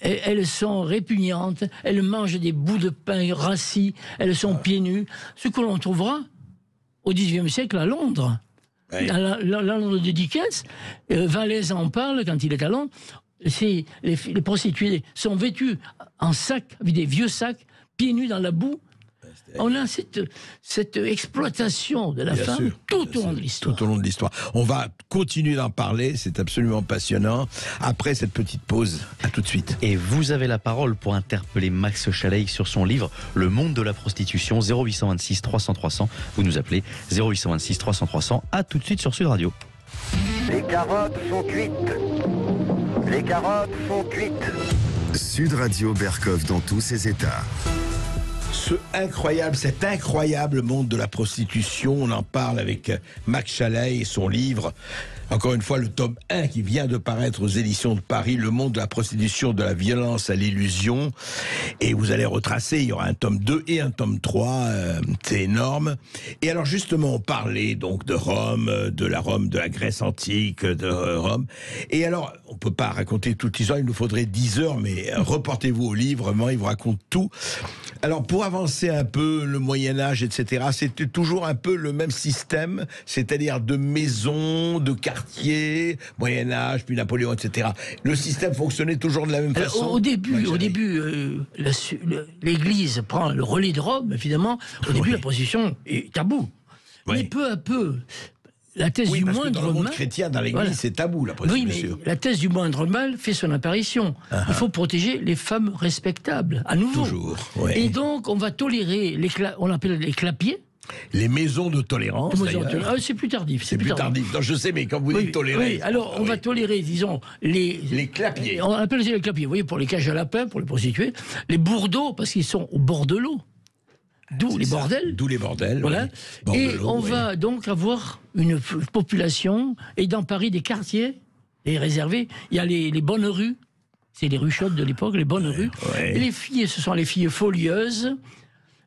Elles sont répugnantes, elles mangent des bouts de pain rassis, elles sont pieds nus. Ce que l'on trouvera au XIXe siècle à Londres. Oui. La Londres de Dickens, Vallès en parle quand il est à Londres. Les prostituées sont vêtues en sac, avec des vieux sacs, pieds nus dans la boue. On a cette exploitation de la femme tout au long de l'histoire. Tout au long de l'histoire. On va continuer d'en parler, c'est absolument passionnant. Après cette petite pause, à tout de suite. Et vous avez la parole pour interpeller Max Chaleil sur son livre Le monde de la prostitution, 0826 300 300. Vous nous appelez 0826 300 300. À tout de suite sur Sud Radio. Les carottes sont cuites. Les carottes sont cuites. Sud Radio Berkov dans tous ses états. Cet incroyable monde de la prostitution, on en parle avec Max Chaleil et son livre. Encore une fois, le tome 1 qui vient de paraître aux éditions de Paris, Le monde de la prostitution, de la violence à l'illusion. Et vous allez retracer, il y aura un tome 2 et un tome 3, c'est énorme. Et alors justement, on parlait donc de Rome, de la Grèce antique, de Rome. Et alors, on peut pas raconter toute l'histoire, il nous faudrait 10 heures, mais reportez-vous au livre, vraiment, il vous raconte tout. Alors, pour avancer un peu le Moyen-Âge, etc., c'était toujours un peu le même système, c'est-à-dire de maisons, de quartiers, Moyen-Âge, puis Napoléon, etc. Le système fonctionnait toujours de la même façon. Au début, l'Église prend le relais de Rome, évidemment. Au début, la prostitution est tabou. Mais peu à peu, la thèse du moindre mal... dans le monde chrétien, dans l'Église, c'est tabou, la prostitution. Oui, mais la thèse du moindre mal fait son apparition. Il faut protéger les femmes respectables, à nouveau. Toujours, Et donc, on va tolérer, on appelle les clapiers. Les maisons de tolérance, d'ailleurs. C'est plus tardif. C'est plus tardif. Non, je sais, mais quand vous dites tolérer... Oui, alors on va tolérer, disons, les clapiers. On appelle les clapiers, vous voyez, pour les cages à lapins, pour les prostituées. Les bourdeaux, parce qu'ils sont au bord de l'eau. D'où les bordels. D'où les bordels, voilà. Et on va donc avoir une population, et dans Paris, des quartiers, et réservés. Il y a les bonnes rues, c'est les rues chaudes de l'époque, les bonnes rues. Et les filles, ce sont les filles folieuses,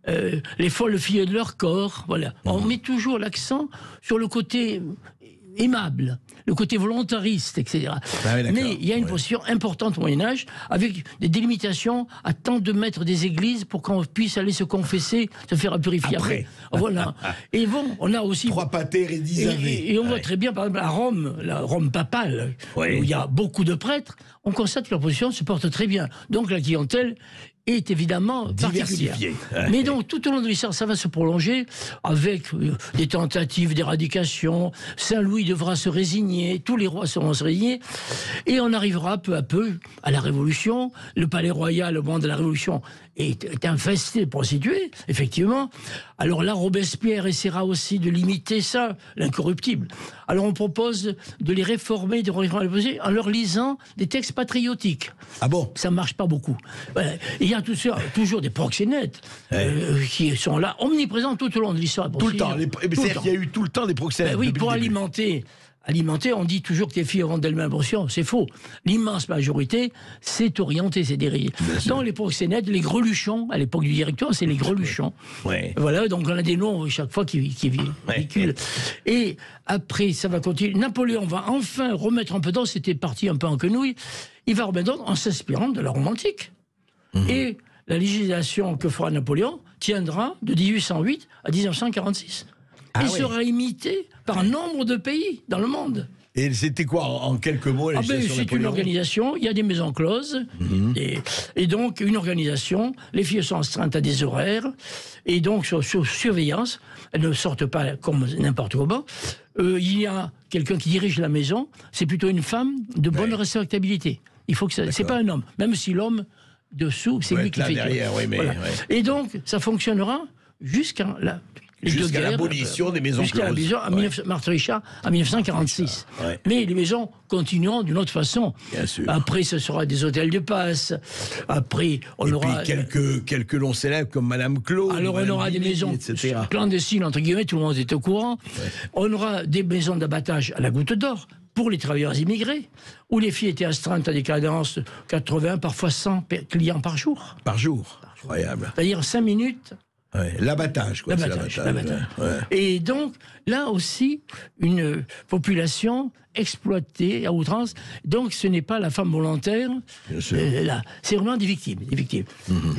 les folles filles de leur corps, voilà. On met toujours l'accent sur le côté aimable, le côté volontariste, etc. Mais il y a une position importante au Moyen-Âge, avec des délimitations à tant de mètres des églises pour qu'on puisse aller se confesser, se faire purifier après. Voilà. Et bon, on a aussi... 3 pater et 10 ave. Et on voit très bien, par exemple, à Rome, la Rome papale, où il y a beaucoup de prêtres, on constate que leur position se porte très bien. Donc la clientèle est évidemment particulière. Mais donc, tout au long de l'histoire, ça va se prolonger avec des tentatives d'éradication. Saint-Louis devra se résigner, tous les rois seront se résigner, et on arrivera peu à peu à la Révolution. Le palais royal, au moment de la Révolution, est infesté de prostituées, effectivement. Alors là, Robespierre essaiera aussi de limiter ça, l'incorruptible. Alors on propose de les réformer, en leur lisant des textes patriotiques. Ah bon? Ça marche pas beaucoup. Voilà. Il y y a toujours des proxénètes qui sont là, omniprésents tout au long de l'histoire. Tout le temps. C'est-à-dire qu'il y a eu tout le temps des proxénètes. Oui, pour alimenter, on dit toujours que les filles auront d'elles-mêmes portion. C'est faux. L'immense majorité s'est orientée, s'est dirigée. Dans les proxénètes, les greluchons, à l'époque du directoire, c'est les greluchons. Ouais. Voilà, donc on a des noms chaque fois qui véhiculent. Et après, ça va continuer. Napoléon va enfin remettre un peu d'ordre, c'était parti un peu en quenouille. Il va remettre d'ordre en s'inspirant de la Rome antique. Et la législation que fera Napoléon tiendra de 1808 à 1946. Et sera imitée par un nombre de pays dans le monde. Et c'était quoi, en quelques mots, la législation c'est une organisation, il y a des maisons closes, et donc une organisation, les filles sont astreintes à des horaires, et donc sous surveillance, elles ne sortent pas comme n'importe comment. Il y a quelqu'un qui dirige la maison, c'est plutôt une femme de bonne respectabilité. Il faut que c'est pas un homme, même si l'homme dessous, c'est lui qui fait derrière, Et donc, ça fonctionnera jusqu'à l'abolition des maisons closes. Jusqu'à l'abolition, Marthe Richard, en 1946. Mais les maisons continueront d'une autre façon. Bien sûr. Après, ce sera des hôtels de passe. Après, on aura... Puis quelques noms célèbres comme Madame Claude. Alors, on aura des maisons clandestines, entre guillemets, tout le monde est au courant. On aura des maisons d'abattage à la goutte d'or pour les travailleurs immigrés, où les filles étaient astreintes à des cadences 80, parfois 100 clients par jour. Par jour. Incroyable. C'est-à-dire 5 minutes... L'abattage, quoi. L'abattage. Et donc, là aussi, une population exploitée à outrance. Donc, ce n'est pas la femme volontaire. Là, c'est vraiment des victimes.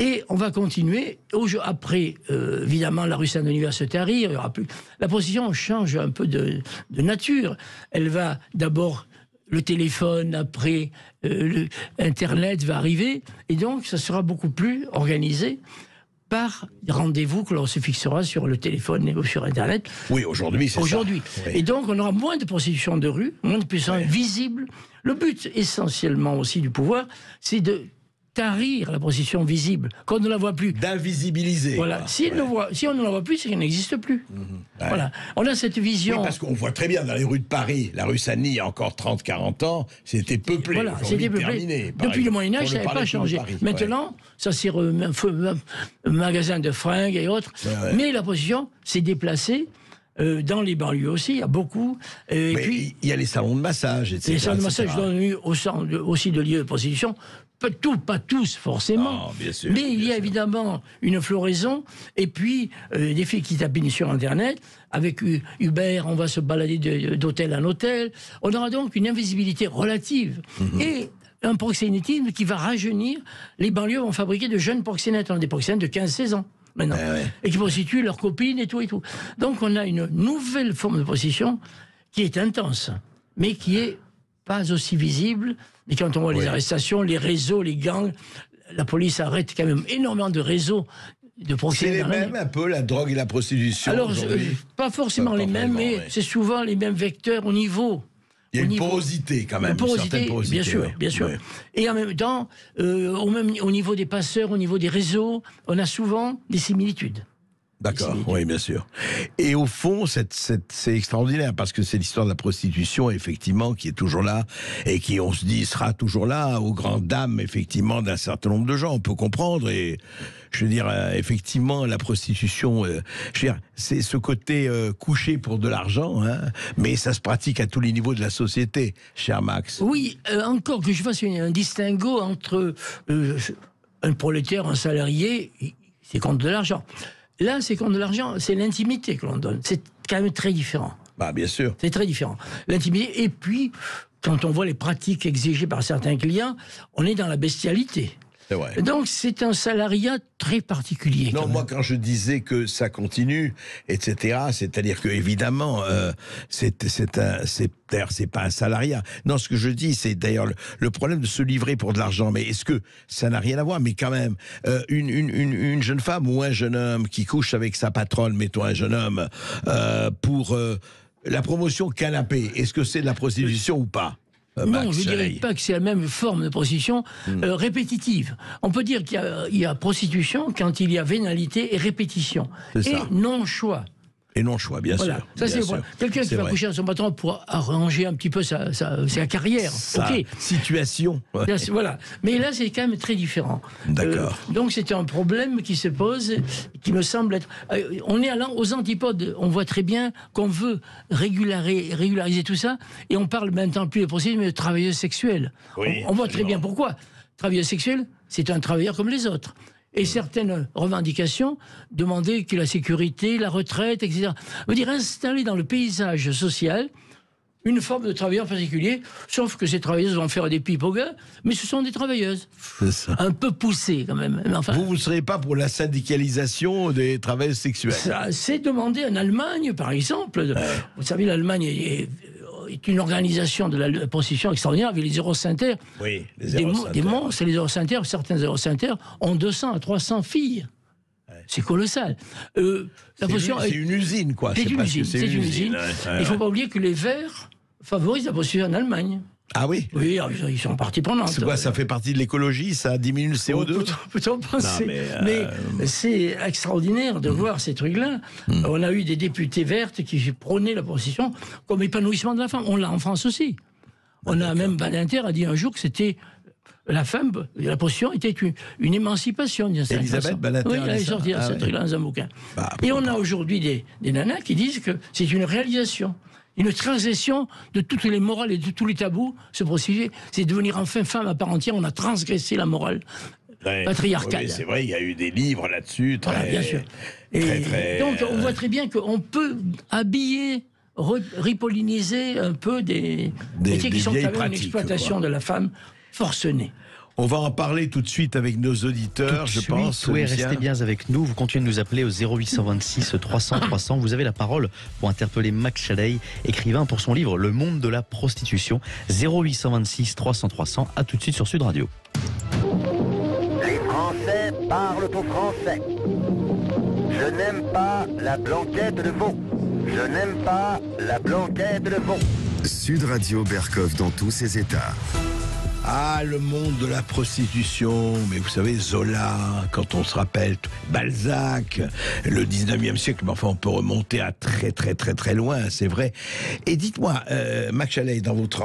Et on va continuer. Après, évidemment, la rue Saint-Denis se tarit. Il y aura plus... La position change un peu de nature. Elle va d'abord... Le téléphone, après, Internet va arriver. Et donc, ça sera beaucoup plus organisé par rendez-vous que l'on se fixera sur le téléphone ou sur Internet. Oui, aujourd'hui, c'est ça. Oui. Et donc, on aura moins de prostitution de rue, moins de prostitution visible. Le but, essentiellement aussi du pouvoir, c'est de tarir la prostitution visible, qu'on ne la voit plus. D'invisibiliser. Voilà. Si on ne la voit plus, c'est qu'elle n'existe plus. Voilà. On a cette vision... Oui, parce qu'on voit très bien dans les rues de Paris, la rue Saint-Denis, il y a encore 30-40 ans, c'était peuplé. Voilà, c'était peuplé. Terminé, depuis le Moyen-Âge, ça n'avait pas changé. Maintenant, ça c'est un magasin de fringues et autres. Mais la prostitution s'est déplacée. Dans les banlieues aussi, il y a beaucoup. Et puis, il y a les salons de massage, etc. Les salons de massage donnent lieu aussi de lieux de prostitution. Pas tous forcément, bien sûr, mais il y a évidemment une floraison, et puis des filles qui tapent sur Internet, avec Uber, on va se balader d'hôtel en hôtel, on aura donc une invisibilité relative, et un proxénétisme qui va rajeunir. Les banlieues vont fabriquer de jeunes proxénètes, on a des proxénètes de 15-16 ans maintenant, et qui prostituent leurs copines et tout. Donc on a une nouvelle forme de prostitution qui est intense, mais qui est pas aussi visible. Mais quand on voit les arrestations, les réseaux, les gangs, la police arrête quand même énormément de réseaux de proxénètes. C'est les mêmes un peu, la drogue et la prostitution. Alors, pas forcément les mêmes, mais c'est souvent les mêmes vecteurs au niveau. Il y a une porosité quand même. Une porosité, bien sûr, bien sûr. Et en même temps, au niveau des passeurs, au niveau des réseaux, on a souvent des similitudes. D'accord, oui, bien sûr. Et au fond, c'est extraordinaire, parce que c'est l'histoire de la prostitution, effectivement, qui est toujours là, et qui, on se dit, sera toujours là, aux grandes dames, effectivement, d'un certain nombre de gens. On peut comprendre, et je veux dire, effectivement, la prostitution, je veux dire, c'est ce côté couché pour de l'argent, hein, mais ça se pratique à tous les niveaux de la société, cher Max. Oui, encore que je fasse un distinguo entre un prolétaire, un salarié, c'est contre de l'argent. Là, c'est contre de l'argent, c'est l'intimité que l'on donne. C'est quand même très différent. Bah, bien sûr. C'est très différent. L'intimité, et puis, quand on voit les pratiques exigées par certains clients, on est dans la bestialité. C'est vrai. Donc, c'est un salariat très particulier. Non, moi, quand je disais que ça continue, etc., c'est-à-dire que, évidemment, c'est pas un salariat. Non, ce que je dis, c'est d'ailleurs le problème de se livrer pour de l'argent. Mais est-ce que ça n'a rien à voir? Mais quand même, une jeune femme ou un jeune homme qui couche avec sa patronne, mettons un jeune homme, pour la promotion canapé, est-ce que c'est de la prostitution ou pas? Non, je ne dirais pas que c'est la même forme de prostitution répétitive. On peut dire qu'il y a prostitution quand il y a vénalité et répétition. Et non-choix. Et non choix, bien voilà. sûr. Ça, c'est sûr. Quelqu'un qui va coucher à son patron pour arranger un petit peu sa carrière. Situation. Ouais. Là, voilà. Mais là, c'est quand même très différent. D'accord. Donc, c'était un problème qui se pose, qui me semble être... on est allant aux antipodes. On voit très bien qu'on veut régulariser tout ça, et on parle maintenant plus de prostituées, mais de travailleuses sexuelles. Oui, on voit très bien pourquoi. Travailleuse sexuelle, c'est un travailleur comme les autres. Et certaines revendications demandaient que la sécurité, la retraite, etc. Veut dire installer dans le paysage social une forme de travailleur particulier, sauf que ces travailleuses vont faire des pipes aux gars, mais ce sont des travailleuses. C'est ça. Un peu poussées quand même. Mais enfin, vous ne serez pas pour la syndicalisation des travailleuses sexuelles? Ça, c'est demandé en Allemagne, par exemple. Vous savez, l'Allemagne est une organisation de la prostitution extraordinaire avec les Eurocenters. Oui, les Eurocenters. Des monstres, les Eurocenters, certains Eurocenters ont 200 à 300 filles. Ouais. C'est colossal. C'est une usine, quoi. C'est une usine. Il ne faut pas oublier que les Verts favorisent la prostitution en Allemagne. Ah oui? Oui, ils sont partie prenante. C'est quoi, ça fait partie de l'écologie, ça diminue le CO2? Peut-on penser. Mais c'est extraordinaire de voir ces trucs-là. On a eu des députés vertes qui prônaient la prostitution comme épanouissement de la femme. On l'a en France aussi. On a même, Badinter a dit un jour que c'était... La femme, la prostitution était une émancipation. Elisabeth Badinter. Oui, elle est sortie ce truc-là dans un bouquin. Et on a aujourd'hui des nanas qui disent que c'est une réalisation. Une transgression de toutes les morales et de tous les tabous, se prostituer, c'est devenir enfin femme à part entière. On a transgressé la morale patriarcale. Oui, c'est vrai, il y a eu des livres là-dessus. Voilà, bien sûr. Donc on voit très bien qu'on peut habiller, ripolliniser un peu des métiers qui sont quand même une exploitation de la femme forcenée. On va en parler tout de suite avec nos auditeurs, je pense. Oui, restez bien avec nous. Vous continuez de nous appeler au 0826 300 300. Vous avez la parole pour interpeller Max Chalais, écrivain pour son livre Le monde de la prostitution. 0826 300 300. À tout de suite sur Sud Radio. Les Français parlent au français. Je n'aime pas la blanquette de veau. Je n'aime pas la blanquette de veau. Sud Radio Berkov dans tous ses états. Ah, le monde de la prostitution, mais vous savez, Zola, quand on se rappelle, Balzac, le 19e siècle, mais enfin on peut remonter à très loin, c'est vrai. Et dites-moi, Max Chalais, dans votre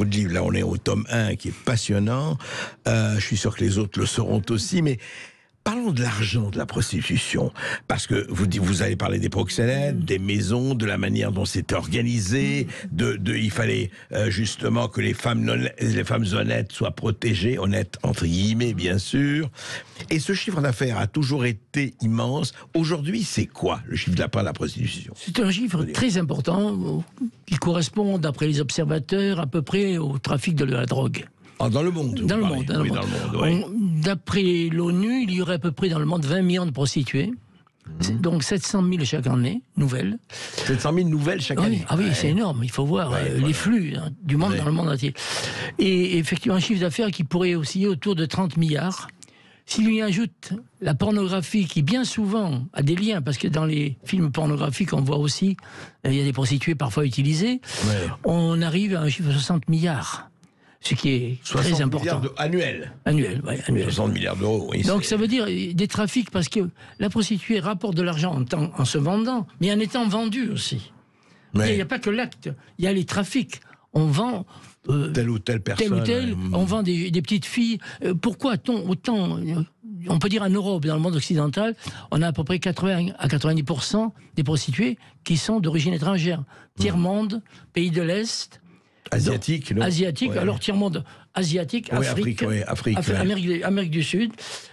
livre, là on est au tome 1 qui est passionnant, je suis sûr que les autres le sauront aussi, mais... Parlons de l'argent de la prostitution, parce que vous avez parlé des proxénètes, des maisons, de la manière dont c'était organisé, il fallait justement que les femmes honnêtes soient protégées, honnêtes entre guillemets bien sûr. Et ce chiffre d'affaires a toujours été immense. Aujourd'hui, c'est quoi le chiffre d'affaires de la prostitution? C'est un chiffre très important qui correspond, d'après les observateurs, à peu près au trafic de la drogue. Dans le monde. Dans le monde. Oui. D'après l'ONU, il y aurait à peu près dans le monde 20 millions de prostituées. Donc 700 000 chaque année, nouvelles. 700 000 nouvelles chaque année. Ah oui, c'est énorme. Il faut voir les flux du monde dans le monde entier. Et effectivement, un chiffre d'affaires qui pourrait osciller autour de 30 milliards. S'il y ajoute la pornographie, qui bien souvent a des liens, parce que dans les films pornographiques, on voit aussi, il y a des prostituées parfois utilisées, on arrive à un chiffre de 60 milliards. Ce qui est très important. 60 milliards annuels. Annuel. 60 milliards d'euros, oui. Donc ça veut dire des trafics, parce que la prostituée rapporte de l'argent en se vendant, mais en étant vendue aussi. Il n'y a pas que l'acte, il y a les trafics. On vend... telle ou telle personne. On vend des petites filles. Pourquoi autant... On peut dire en Europe, dans le monde occidental, on a à peu près 80 à 90% des prostituées qui sont d'origine étrangère. Tiers-monde, pays de l'Est... Asiatique, non? Asiatique, alors tiers-monde asiatique, Afrique, Amérique du Sud.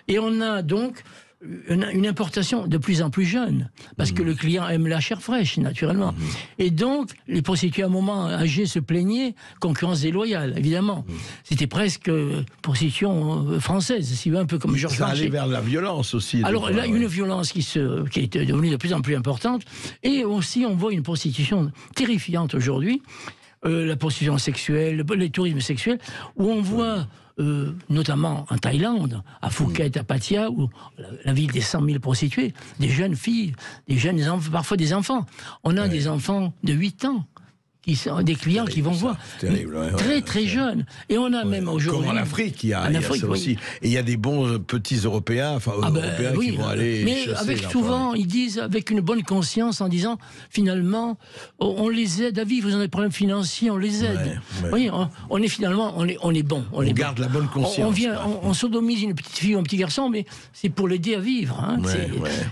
Et on a donc une importation de plus en plus jeune, parce que le client aime la chair fraîche, naturellement. Et donc, les prostituées, à un moment âgées, se plaignaient, concurrence déloyale, évidemment. C'était presque prostitution française, si un peu comme Georges Marchais. Ça allait vers la violence aussi. Alors là, une violence qui est devenue de plus en plus importante, et aussi on voit une prostitution terrifiante aujourd'hui, la prostitution sexuelle, le tourisme sexuel, où on voit, notamment en Thaïlande, à Phuket, à Pattaya, où la ville des 100 000 prostituées, des jeunes filles, des jeunes enfants, parfois des enfants. On a des enfants de 8 ans qui sont des clients qui vont voir très jeunes. Et on a même aujourd'hui... Comme en Afrique, il y a ça aussi. Et il y a des bons petits Européens, Européens qui vont aller mais chasser. Mais souvent, ils disent avec une bonne conscience, en disant, finalement, on les aide à vivre, ils ont des problèmes financiers, on les aide. Oui, on est finalement, on est bon. On garde la bonne conscience. On sodomise une petite fille ou un petit garçon, mais c'est pour l'aider à vivre. Hein.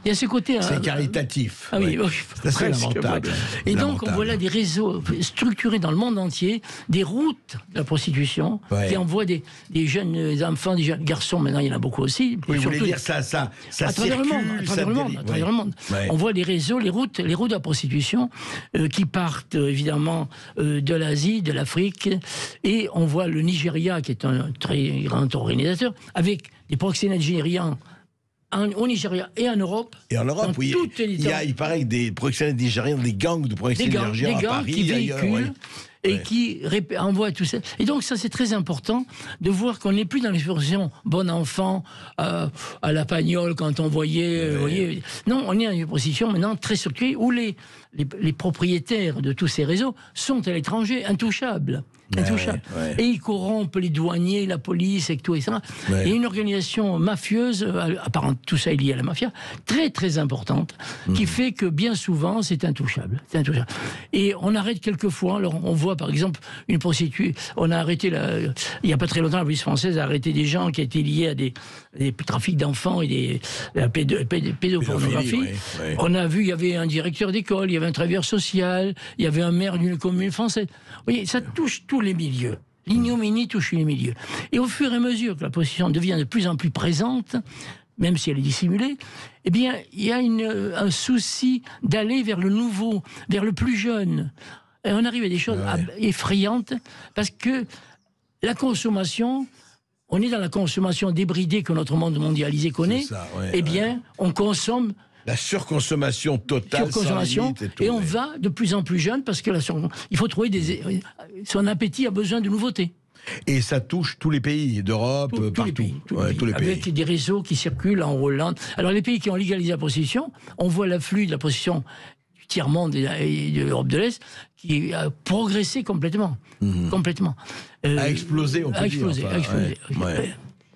Il y a ce côté... C'est caritatif. Ah oui, c'est très lamentable. Et donc, on voit là des réseaux structurés dans le monde entier, des routes de la prostitution, qui envoient des jeunes enfants, des jeunes garçons, maintenant il y en a beaucoup aussi. Oui, vous voulez dire ça à travers le monde. On voit les réseaux, les routes de la prostitution qui partent évidemment de l'Asie, de l'Afrique, et on voit le Nigeria qui est un très grand organisateur, avec des proxénètes nigérians au Nigeria et en Europe. Et en Europe, oui. Il paraît que des proxénètes nigériens, des gangs de proxénètes nigériens à Paris, qui véhiculent et qui envoient tout ça. Et donc ça, c'est très important de voir qu'on n'est plus dans l'expression bon enfant à la Pagnole quand on voyait... Non, on est dans une position maintenant très structurée où les propriétaires de tous ces réseaux sont à l'étranger, intouchables. Et ils corrompent les douaniers, la police et tout, etc. Il y a une organisation mafieuse, apparemment tout ça est lié à la mafia, très très importante, qui fait que bien souvent c'est intouchable. Et on arrête quelquefois, alors on voit par exemple une prostituée, on a arrêté, il n'y a pas très longtemps, la police française a arrêté des gens qui étaient liés à des trafics d'enfants et des pédopornographie. On a vu, il y avait un directeur d'école, il y avait un travailleur social, il y avait un maire d'une commune française. Vous voyez, ça touche tous les milieux. L'ignominie touche les milieux. Et au fur et à mesure que la prostitution devient de plus en plus présente, même si elle est dissimulée, eh bien, il y a un souci d'aller vers le nouveau, vers le plus jeune. Et on arrive à des choses effrayantes, parce que la consommation... On est dans la consommation débridée que notre monde mondialisé connaît. Eh bien, on consomme... La surconsommation totale, sans limite et tout. Et on va de plus en plus jeune parce que il faut trouver son appétit a besoin de nouveautés. Et ça touche tous les pays d'Europe, partout. Tous les pays. Avec des réseaux qui circulent en Hollande. Alors les pays qui ont légalisé la prostitution, on voit l'afflux de la prostitution du tiers-monde et de l'Europe de l'Est qui a progressé complètement. Complètement. A explosé, on peut dire. A explosé.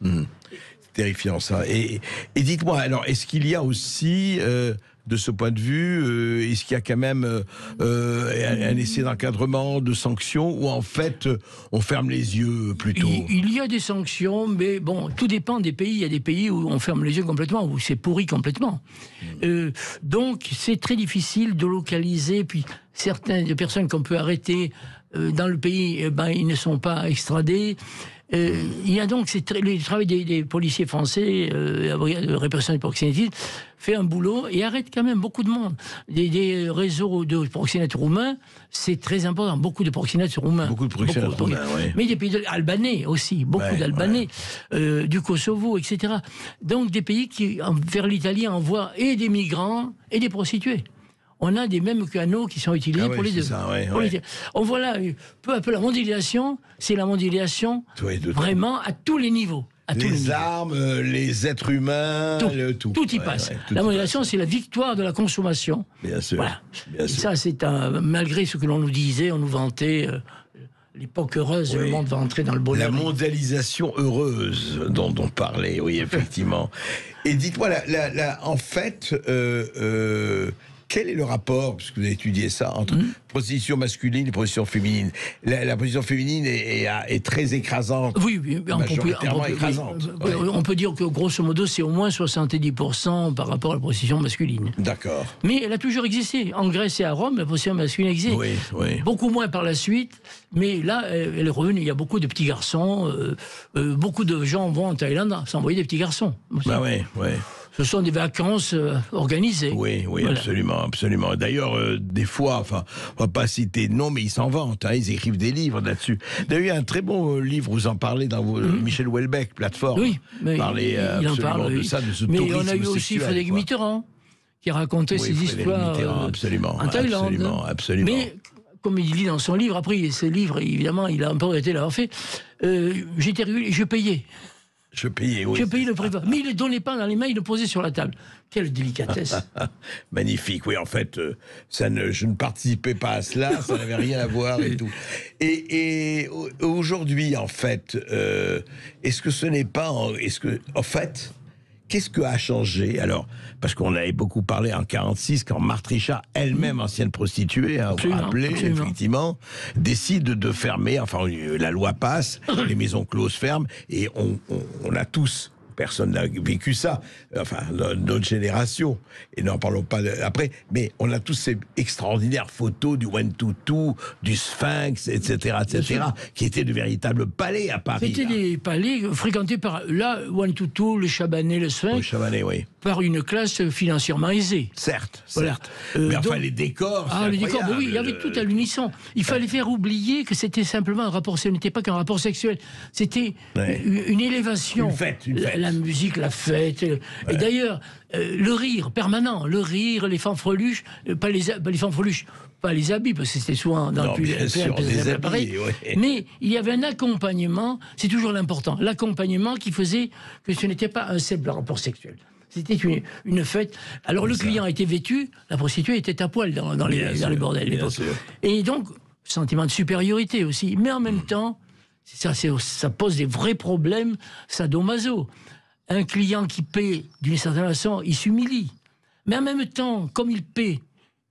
C'est terrifiant ça. Et dites-moi, alors, est-ce qu'il y a aussi, de ce point de vue, est-ce qu'il y a quand même un essai d'encadrement, de sanctions, ou en fait, on ferme les yeux plutôt? Il y a des sanctions, mais bon, tout dépend des pays. Il y a des pays où on ferme les yeux complètement, où c'est pourri complètement. Donc, c'est très difficile de localiser, puis certaines personnes qu'on peut arrêter dans le pays, ils ne sont pas extradés. Il y a donc le travail des policiers français, la brigade de répression du proxénétisme, fait un boulot et arrête quand même beaucoup de monde. Des réseaux de proxénètes roumains, c'est très important. Beaucoup de proxénètes roumains. Beaucoup de proxénètes roumains, oui. Mais des pays albanais aussi, beaucoup d'Albanais, du Kosovo, etc. Donc des pays qui, vers l'Italie, envoient et des migrants et des prostituées. On a des mêmes canaux qui sont utilisés pour les deux. On voit là, peu à peu, la mondialisation, c'est la mondialisation vraiment à tous les niveaux. Les armes, les êtres humains, tout. Tout y passe. La mondialisation, c'est la victoire de la consommation. Bien sûr. Voilà. Bien sûr. Ça, c'est malgré ce que l'on nous disait, on nous vantait... l'époque heureuse, le monde va entrer dans le bonheur. La mondialisation heureuse dont on parlait, oui, effectivement. Et dites-moi, en fait... quel est le rapport, puisque vous avez étudié ça, entre prostitution masculine et prostitution féminine? La prostitution féminine est très écrasante. Oui, écrasante. On peut dire que grosso modo, c'est au moins 70% par rapport à la prostitution masculine. D'accord. Mais elle a toujours existé. En Grèce et à Rome, la prostitution masculine existe. Beaucoup moins par la suite, mais là, elle est revenue. Il y a beaucoup de petits garçons. Beaucoup de gens vont en Thaïlande s'envoyer des petits garçons. Ce sont des vacances organisées. Oui, absolument. D'ailleurs, des fois, on va pas citer de nom, mais ils s'en vantent. Ils écrivent des livres là-dessus. D'ailleurs, il y a un très bon livre, vous en parlez dans Michel Houellebecq, Plateforme. Oui, il en parle de ça, de ce tourisme sexuel. Mais on a eu aussi Frédéric Mitterrand, qui racontait ses histoires en Thaïlande. Absolument. Mais, comme il dit dans son livre, après, ce livre, évidemment, il a un peu arrêté d'avoir fait, j'étais régulé, je payais. Je payais, oui. Je payais le prix fort. Mais il ne le donnait pas dans les mains, il le posait sur la table. Quelle délicatesse. Magnifique, oui, en fait, je ne participais pas à cela, ça n'avait rien à voir et tout. Et aujourd'hui, en fait, est-ce que ce n'est pas... En fait, qu'est-ce que a changé? Alors, parce qu'on avait beaucoup parlé en 46, quand Marthe Richard, elle-même ancienne prostituée, vous vous rappelez, effectivement, décide de fermer, enfin, la loi passe, les maisons closes ferment, et on a tous... Personne n'a vécu ça, enfin, notre génération, et n'en parlons pas après, mais on a tous ces extraordinaires photos du Wentoutou, du Sphinx, etc., qui étaient de véritables palais à Paris. C'était des palais fréquentés par, là, Wentoutou, le Chabanais, le Sphinx, le Chabanais, oui. Par une classe financièrement aisée. Certes, voilà. Certes. Mais enfin, les décors, les décors, oui, il y avait tout à l'unisson. Il fallait faire oublier que c'était simplement un rapport, ce n'était pas qu'un rapport sexuel, c'était une élévation. Une fête. La musique, la fête. Et d'ailleurs, le rire permanent, les fanfreluches, pas les fanfreluches, pas les habits, parce que c'était souvent dans des habits, mais il y avait un accompagnement, c'est toujours l'important, l'accompagnement qui faisait que ce n'était pas un simple rapport sexuel. C'était une fête. Alors le client était vêtu, la prostituée était à poil dans les bordels. Et donc, sentiment de supériorité aussi. Mais en même temps, ça pose des vrais problèmes sadomaso. Un client qui paie d'une certaine façon, il s'humilie. Mais en même temps, comme il paie,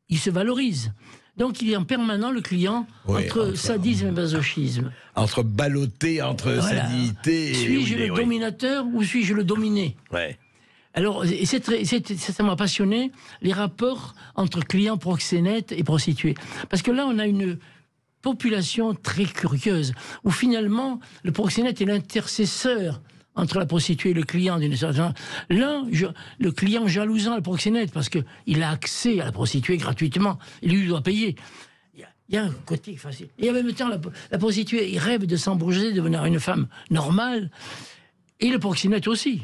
il se valorise. Donc il est en permanent, le client, entre sadisme et masochisme. Entre ballotté, entre sadité et... Suis-je le dominateur ou suis-je le dominé? Alors, ça m'a passionné, les rapports entre clients proxénètes et prostituées. Parce que là, on a une population très curieuse, où finalement, le proxénète est l'intercesseur entre la prostituée et le client d'une certaine façon. Le client jalousant le proxénète, parce qu'il a accès à la prostituée gratuitement, il lui doit payer. Il y a un côté facile. Et en même temps, la prostituée, il rêve de s'embrouger, de devenir une femme normale. Et le proxénète aussi.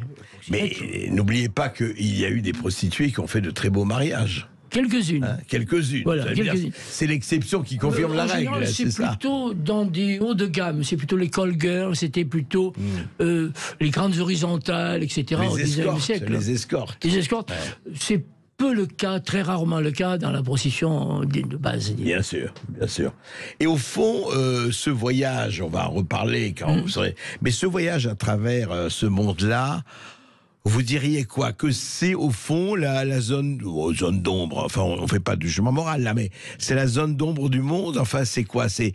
Mais n'oubliez pas qu'il y a eu des prostituées qui ont fait de très beaux mariages. Quelques-unes. Quelques-unes. Voilà, c'est l'exception qui confirme la règle. C'est plutôt dans des hauts de gamme. C'est plutôt les call girls, c'était plutôt les grandes horizontales, etc. Les escortes. Les escortes. C'est peu le cas, très rarement le cas dans la prostitution de base. Bien sûr, bien sûr. Et au fond, ce voyage, on va en reparler quand vous serez... Mais ce voyage à travers ce monde-là, vous diriez quoi? Que c'est au fond la zone d'ombre, enfin on ne fait pas du jugement moral là, mais c'est la zone d'ombre du monde, enfin c'est quoi? C'est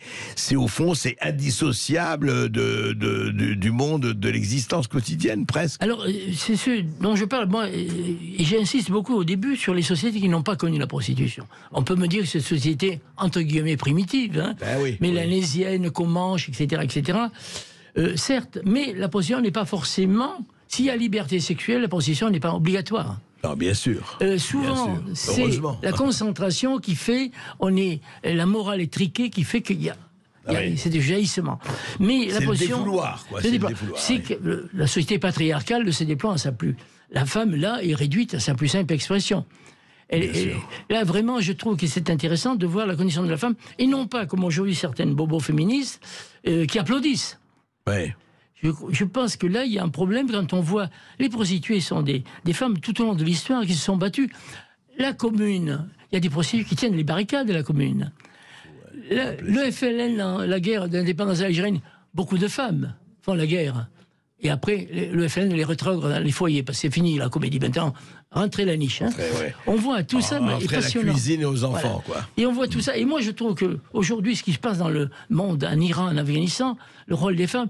au fond, c'est indissociable du monde, de l'existence quotidienne presque. Alors c'est ce dont je parle, moi, et j'insiste beaucoup au début sur les sociétés qui n'ont pas connu la prostitution. On peut me dire que cette société, entre guillemets, primitive, mélanésienne, Comanche, etc., certes, mais la prostitution n'est pas forcément... S'il y a liberté sexuelle, la prostitution n'est pas obligatoire. Non, bien sûr. Souvent, c'est la concentration qui fait, la morale est triquée, qui fait qu'il y a c'est du jaillissement. Mais la prostitution, le défouloir, quoi. C'est que la société patriarcale se déploie en sa plus. La femme, là, est réduite à sa plus simple expression. Là, vraiment, je trouve que c'est intéressant de voir la condition de la femme, et non pas, comme aujourd'hui, certaines bobos féministes qui applaudissent. Je pense que là, il y a un problème quand on voit... Les prostituées sont des femmes tout au long de l'histoire qui se sont battues. La commune, il y a des prostituées qui tiennent les barricades de la commune. Le FLN, la guerre d'indépendance algérienne, beaucoup de femmes font la guerre. Et après, le FLN les rétrograde dans les foyers, parce que c'est fini la comédie. Maintenant, rentrez la niche. On voit tout ça, est passionnant. La cuisine aux enfants, quoi. Et on voit tout ça. Et moi, je trouve qu'aujourd'hui, ce qui se passe dans le monde, en Iran, en Afghanistan, le rôle des femmes...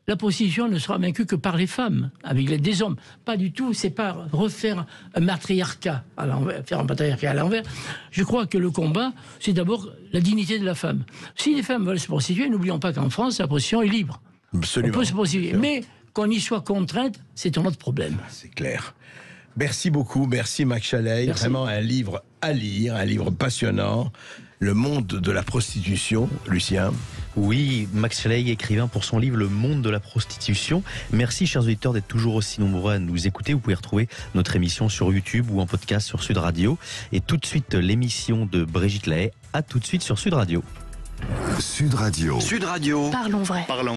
La prostitution ne sera vaincue que par les femmes, avec l'aide des hommes. Pas du tout, c'est pas refaire un matriarcat à l'envers, faire un patriarcat à l'envers. Je crois que le combat, c'est d'abord la dignité de la femme. Si les femmes veulent se prostituer, n'oublions pas qu'en France, la prostitution est libre. Absolument. On peut se prostituer. Mais qu'on y soit contrainte, c'est un autre problème. C'est clair. Merci beaucoup, merci Max Chalais. Vraiment un livre à lire, un livre passionnant. Le monde de la prostitution, Lucien. Oui, Max Chalais, écrivain pour son livre Le monde de la prostitution. Merci, chers auditeurs, d'être toujours aussi nombreux à nous écouter. Vous pouvez retrouver notre émission sur YouTube ou en podcast sur Sud Radio. Et tout de suite, l'émission de Brigitte Lahaie. À tout de suite sur Sud Radio. Sud Radio. Parlons vrai.